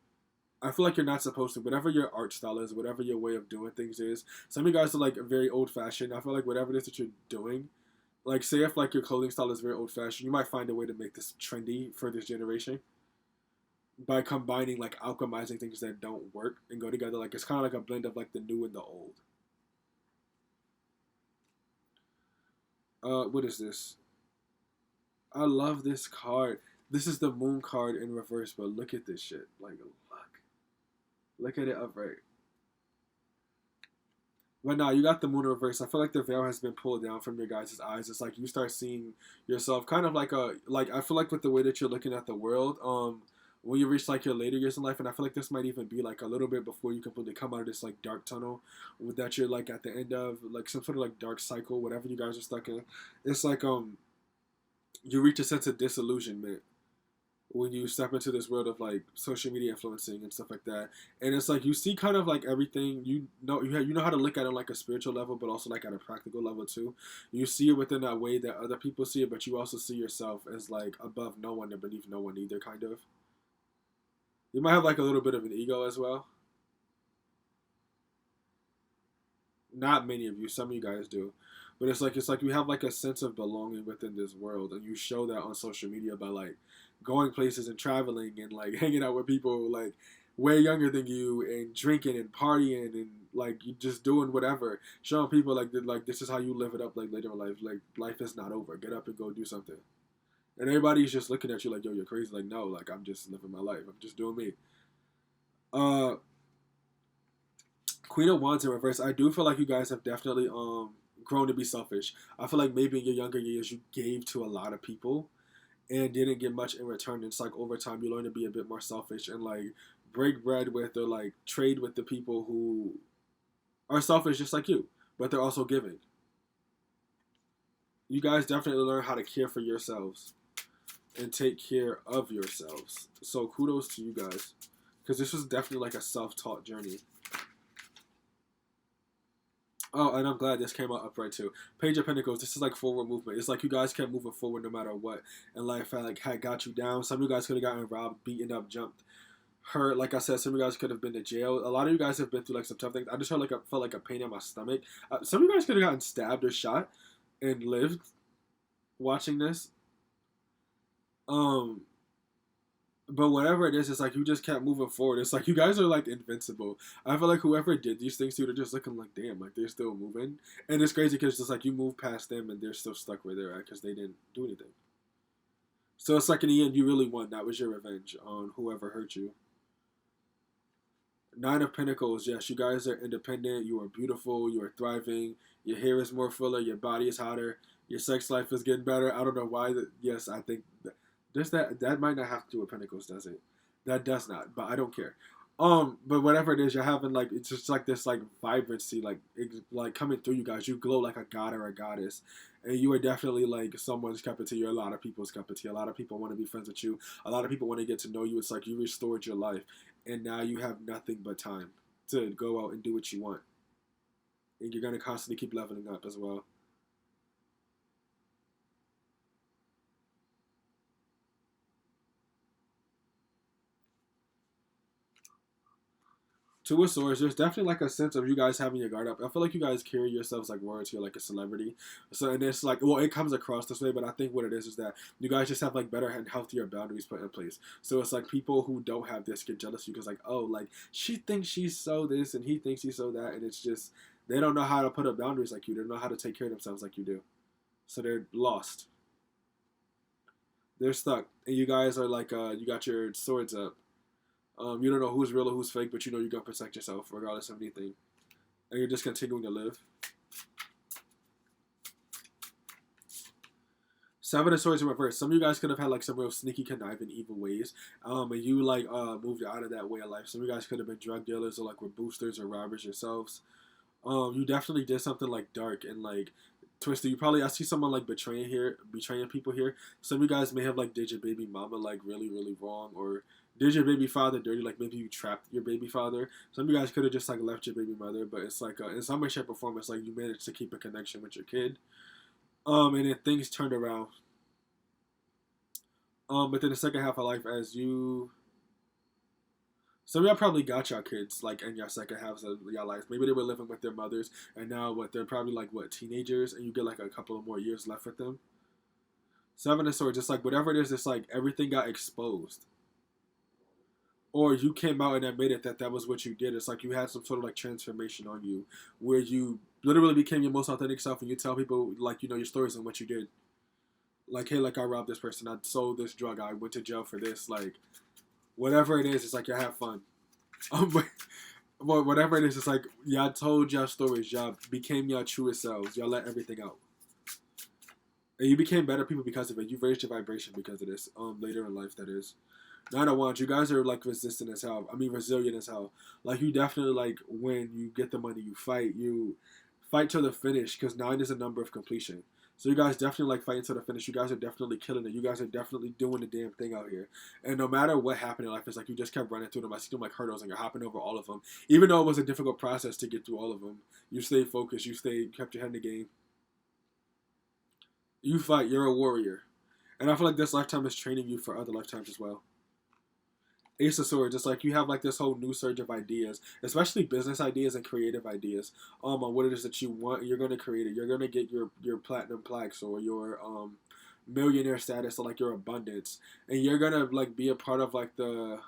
I feel like you're not supposed to. Whatever your art style is, whatever your way of doing things is. Some of you guys are like very old fashioned. I feel like whatever it is that you're doing, like say if like your clothing style is very old fashioned, you might find a way to make this trendy for this generation by combining like alchemizing things that don't work and go together. Like it's kind of like a blend of like the new and the old. What is this? I love this card. This is the moon card in reverse, but look at this shit. Like look at it upright. But now you got the moon in reverse. I feel like the veil has been pulled down from your guys' eyes. It's like you start seeing yourself kind of like I feel like with the way that you're looking at the world, when you reach like your later years in life, and I feel like this might even be like a little bit before you completely come out of this like dark tunnel that you're like at the end of like some sort of like dark cycle, whatever you guys are stuck in. It's like you reach a sense of disillusionment when you step into this world of like social media influencing and stuff like that, and it's like you see kind of like everything you know how to look at it on like a spiritual level, but also like at a practical level too. You see it within that way that other people see it, but you also see yourself as like above no one and beneath no one either, kind of. You might have like a little bit of an ego as well. Not many of you, some of you guys do, but it's like you have like a sense of belonging within this world, and you show that on social media by like going places and traveling and like hanging out with people like way younger than you and drinking and partying and like you just doing whatever, showing people like this is how you live it up like later in life. Like life is not over. Get up and go do something. And everybody's just looking at you like, yo, you're crazy. Like, no, like I'm just living my life. I'm just doing me. Uh, Queen of Wands in reverse. I do feel like you guys have definitely grown to be selfish. I feel like maybe in your younger years you gave to a lot of people and didn't get much in return. It's like over time you learn to be a bit more selfish and like break bread with or like trade with the people who are selfish just like you, but they're also giving. You guys definitely learn how to care for yourselves and take care of yourselves. So kudos to you guys, because this was definitely like a self-taught journey. Oh, and I'm glad this came out upright too. Page of Pentacles. This is like forward movement. It's like you guys kept moving forward no matter what, and life had got you down. Some of you guys could have gotten robbed, beaten up, jumped, hurt. Like I said, some of you guys could have been to jail. A lot of you guys have been through like some tough things. I just felt like a pain in my stomach. Some of you guys could have gotten stabbed or shot and lived watching this. Um, but whatever it is, it's like you just kept moving forward. It's like you guys are like invincible. I feel like whoever did these things to you, they're just looking like, damn, like they're still moving. And it's crazy because it's like you move past them and they're still stuck where they're at because they didn't do anything. So it's like in the end, you really won. That was your revenge on whoever hurt you. Nine of Pentacles. Yes, you guys are independent. You are beautiful. You are thriving. Your hair is more fuller. Your body is hotter. Your sex life is getting better. I don't know why. Yes, I think does that might not have to do with Pentacles, does it? That does not, but I don't care. But whatever it is, you're having like it's just like this like vibrancy, like coming through you guys. You glow like a god or a goddess, and you are definitely like someone's cup of tea. You're a lot of people's cup of tea. A lot of people want to be friends with you. A lot of people want to get to know you. It's like you restored your life, and now you have nothing but time to go out and do what you want, and you're gonna constantly keep leveling up as well. Two of Swords, there's definitely like a sense of you guys having your guard up. I feel like you guys carry yourselves like royalty or like a celebrity. So, and it's like, well, it comes across this way, but I think what it is that you guys just have like better and healthier boundaries put in place. So it's like people who don't have this get jealous because like, oh, like she thinks she's so this and he thinks he's so that. And it's just, they don't know how to put up boundaries like you. They don't know how to take care of themselves like you do. So they're lost. They're stuck. And you guys are like, you got your swords up. You don't know who's real or who's fake, but you know you're going to protect yourself regardless of anything. And you're just continuing to live. Seven of Swords in reverse. Some of you guys could have had like some real sneaky, conniving, evil ways, and you like moved out of that way of life. Some of you guys could have been drug dealers or like were boosters or robbers yourselves. You definitely did something like dark and like twisted. You probably I see someone like betraying people here. Some of you guys may have like did your baby mama like really really wrong, or did your baby father dirty. Like maybe you trapped your baby father. Some of you guys could have just like left your baby mother, but it's like in some way, shape, or form, it's like you managed to keep a connection with your kid. And then things turned around. But then the second half of life, as you, some of y'all probably got y'all kids like in your second halves of y'all life. Maybe they were living with their mothers, and now they're probably like teenagers, and you get like a couple of more years left with them. Seven of Swords, just like whatever it is, it's like everything got exposed, or you came out and admitted that that was what you did. It's like you had some sort of like transformation on you, where you literally became your most authentic self, and you tell people like your stories and what you did. Like, hey, like I robbed this person, I sold this drug, I went to jail for this, like whatever it is, it's like you have fun. But whatever it is, it's like y'all told y'all stories, y'all became your truest selves, y'all let everything out, and you became better people because of it. You raised your vibration because of this. Later in life, that is. Nine of Wands, you guys are like resistant as hell. I mean, resilient as hell. Like you definitely like when you get the money, you fight. You fight to the finish because 9 is a number of completion. So you guys definitely like fighting to the finish. You guys are definitely killing it. You guys are definitely doing the damn thing out here. And no matter what happened in life, it's like you just kept running through them. I see them like hurdles and you're hopping over all of them. Even though it was a difficult process to get through all of them, you stayed focused. You kept your head in the game. You fight. You're a warrior. And I feel like this lifetime is training you for other lifetimes as well. Ace of Swords, it's like you have like this whole new surge of ideas, especially business ideas and creative ideas, on what it is that you want. You're gonna create it. You're gonna get your platinum plaques or your millionaire status or like your abundance, and you're gonna like be a part of like the.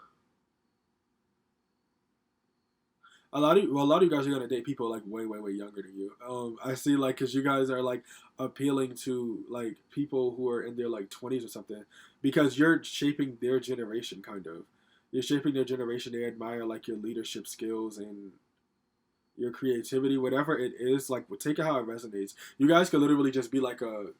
A lot of you guys are gonna date people like way way way younger than you. I see like because you guys are like appealing to like people who are in their like 20s or something, because you're shaping their generation kind of. You're shaping their generation. They admire like your leadership skills and your creativity, whatever it is. Like, take it how it resonates. You guys could literally just be like you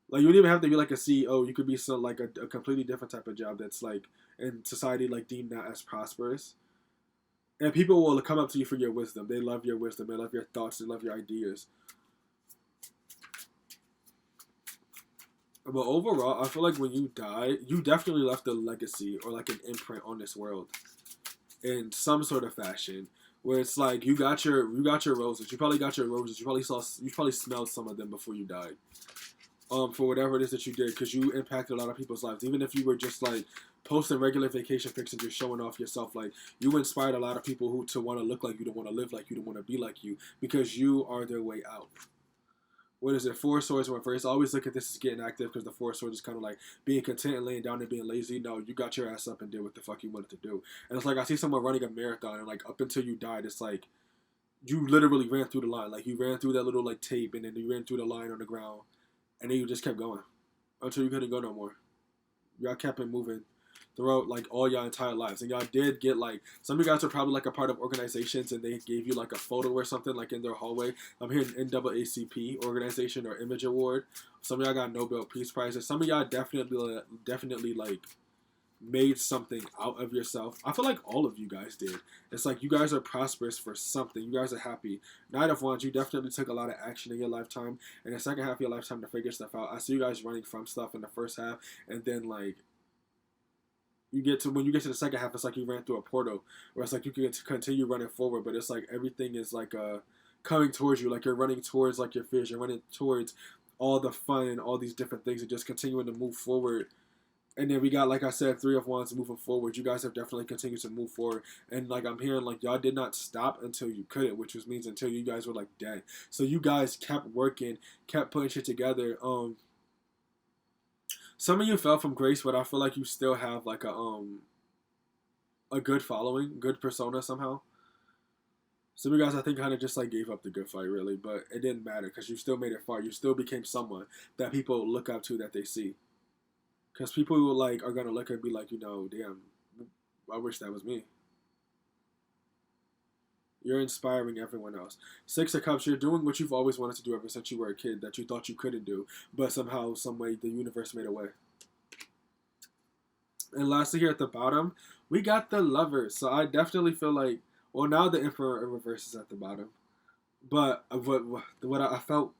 don't even have to be like a CEO. You could be some like a completely different type of job that's like in society like deemed not as prosperous. And people will come up to you for your wisdom. They love your wisdom. They love your thoughts. They love your ideas. But overall, I feel like when you die, you definitely left a legacy or like an imprint on this world in some sort of fashion. Where it's like you got your roses. You probably got your roses. You probably smelled some of them before you died. For whatever it is that you did, because you impacted a lot of people's lives. Even if you were just like posting regular vacation pics and just showing off yourself, like you inspired a lot of people who to want to look like you, to want to live like you, to want to be like you, because you are their way out. What is it? Four of Swords went first. I always look at this as getting active because the Four of Swords is kind of like being content and laying down and being lazy. No, you got your ass up and did what the fuck you wanted to do. And it's like I see someone running a marathon and like up until you died, it's like you literally ran through the line. Like you ran through that little like tape and then you ran through the line on the ground and then you just kept going until you couldn't go no more. Y'all kept it moving throughout like all your entire lives, and y'all did get like some of you guys are probably like a part of organizations and they gave you like a photo or something like in their hallway. I'm here in NAACP organization or Image Award. Some of y'all got Nobel Peace Prizes. Some of y'all definitely like made something out of yourself. I feel like all of you guys did. It's like you guys are prosperous for something. You guys are happy. Knight of Wands, you definitely took a lot of action in your lifetime, and the second half of your lifetime to figure stuff out. I see you guys running from stuff in the first half, and then like when you get to the second half, it's like you ran through a portal, where it's like you can continue running forward, but it's like everything is like coming towards you, like you're running towards like your fears, you're running towards all the fun and all these different things, and just continuing to move forward. And then we got, like I said, Three of Wands moving forward. You guys have definitely continued to move forward, and like I'm hearing, like y'all did not stop until you couldn't, which means until you guys were like dead. So you guys kept working, kept putting shit together. Some of you fell from grace, but I feel like you still have like a good following, good persona somehow. Some of you guys, I think, kind of just like gave up the good fight, really, but it didn't matter because you still made it far. You still became someone that people look up to, that they see. Because people who like are gonna look and be like, damn, I wish that was me. You're inspiring everyone else. Six of Cups, you're doing what you've always wanted to do ever since you were a kid that you thought you couldn't do, but somehow, some way, the universe made a way. And lastly, here at the bottom, we got the Lovers. So I definitely feel like, well, now the Emperor in reverse is at the bottom, but what I felt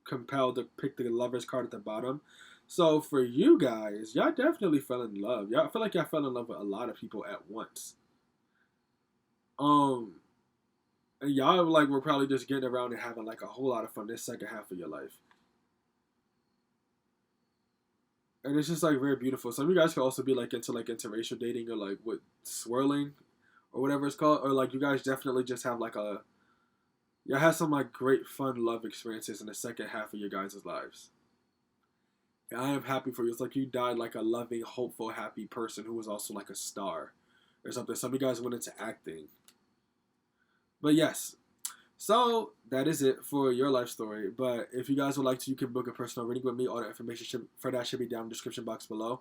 compelled to pick the Lovers card at the bottom. So for you guys, y'all definitely fell in love. Y'all I feel like y'all fell in love with a lot of people at once. Um, and y'all like were probably just getting around and having like a whole lot of fun this second half of your life. And it's just like very beautiful. Some of you guys could also be like into interracial dating or like with swirling or whatever it's called, or like you guys definitely just have like a y'all had some like great fun love experiences in the second half of your guys' lives. And I am happy for you. It's like you died like a loving, hopeful, happy person who was also like a star or something. Some of you guys went into acting. But yes, so that is it for your life story. But if you guys would like to, you can book a personal reading with me. All the information for that should be down in the description box below.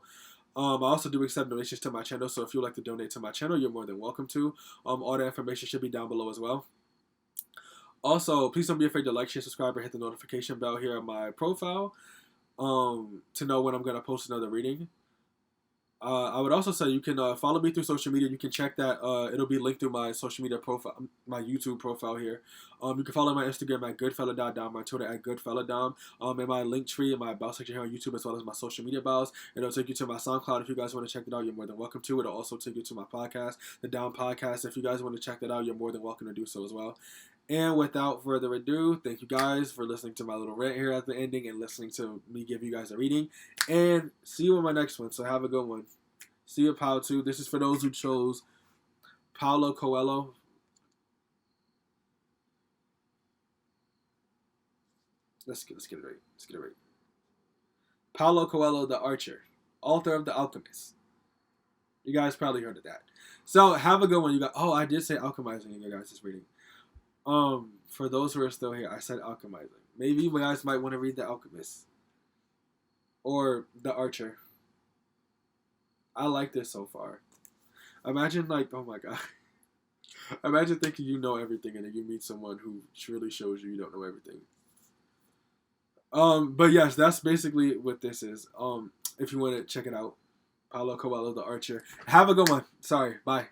I also do accept donations to my channel, so if you'd like to donate to my channel, you're more than welcome to. All the information should be down below as well. Also, please don't be afraid to like, share, subscribe, or hit the notification bell here on my profile to know when I'm going to post another reading. I would also say you can follow me through social media. You can check that. It'll be linked through my social media profile, my YouTube profile here. You can follow my Instagram at goodfelladom, my Twitter at goodfelladom, and my link tree in my bio section here on YouTube, as well as my social media bios. It'll take you to my SoundCloud. If you guys want to check it out, you're more than welcome to. It'll also take you to my podcast, the Down Podcast. If you guys want to check that out, you're more than welcome to do so as well. And without further ado, thank you guys for listening to my little rant here at the ending and listening to me give you guys a reading. And see you in my next one. So have a good one. See you, Paulo 2. This is for those who chose Paulo Coelho. Let's get it right. Let's get it right. Paulo Coelho, the Archer, author of The Alchemist. You guys probably heard of that. So have a good one. You got. Oh, I did say alchemizing in your guys' reading. For those who are still here, I said alchemizing. Maybe you guys might want to read The Alchemist or The Archer. I like this so far. Imagine like, oh my god. Imagine thinking you know everything and then you meet someone who truly shows you don't know everything. But yes, that's basically what this is. If you want to check it out, Paulo Coelho, the Archer. Have a good one. Sorry, bye.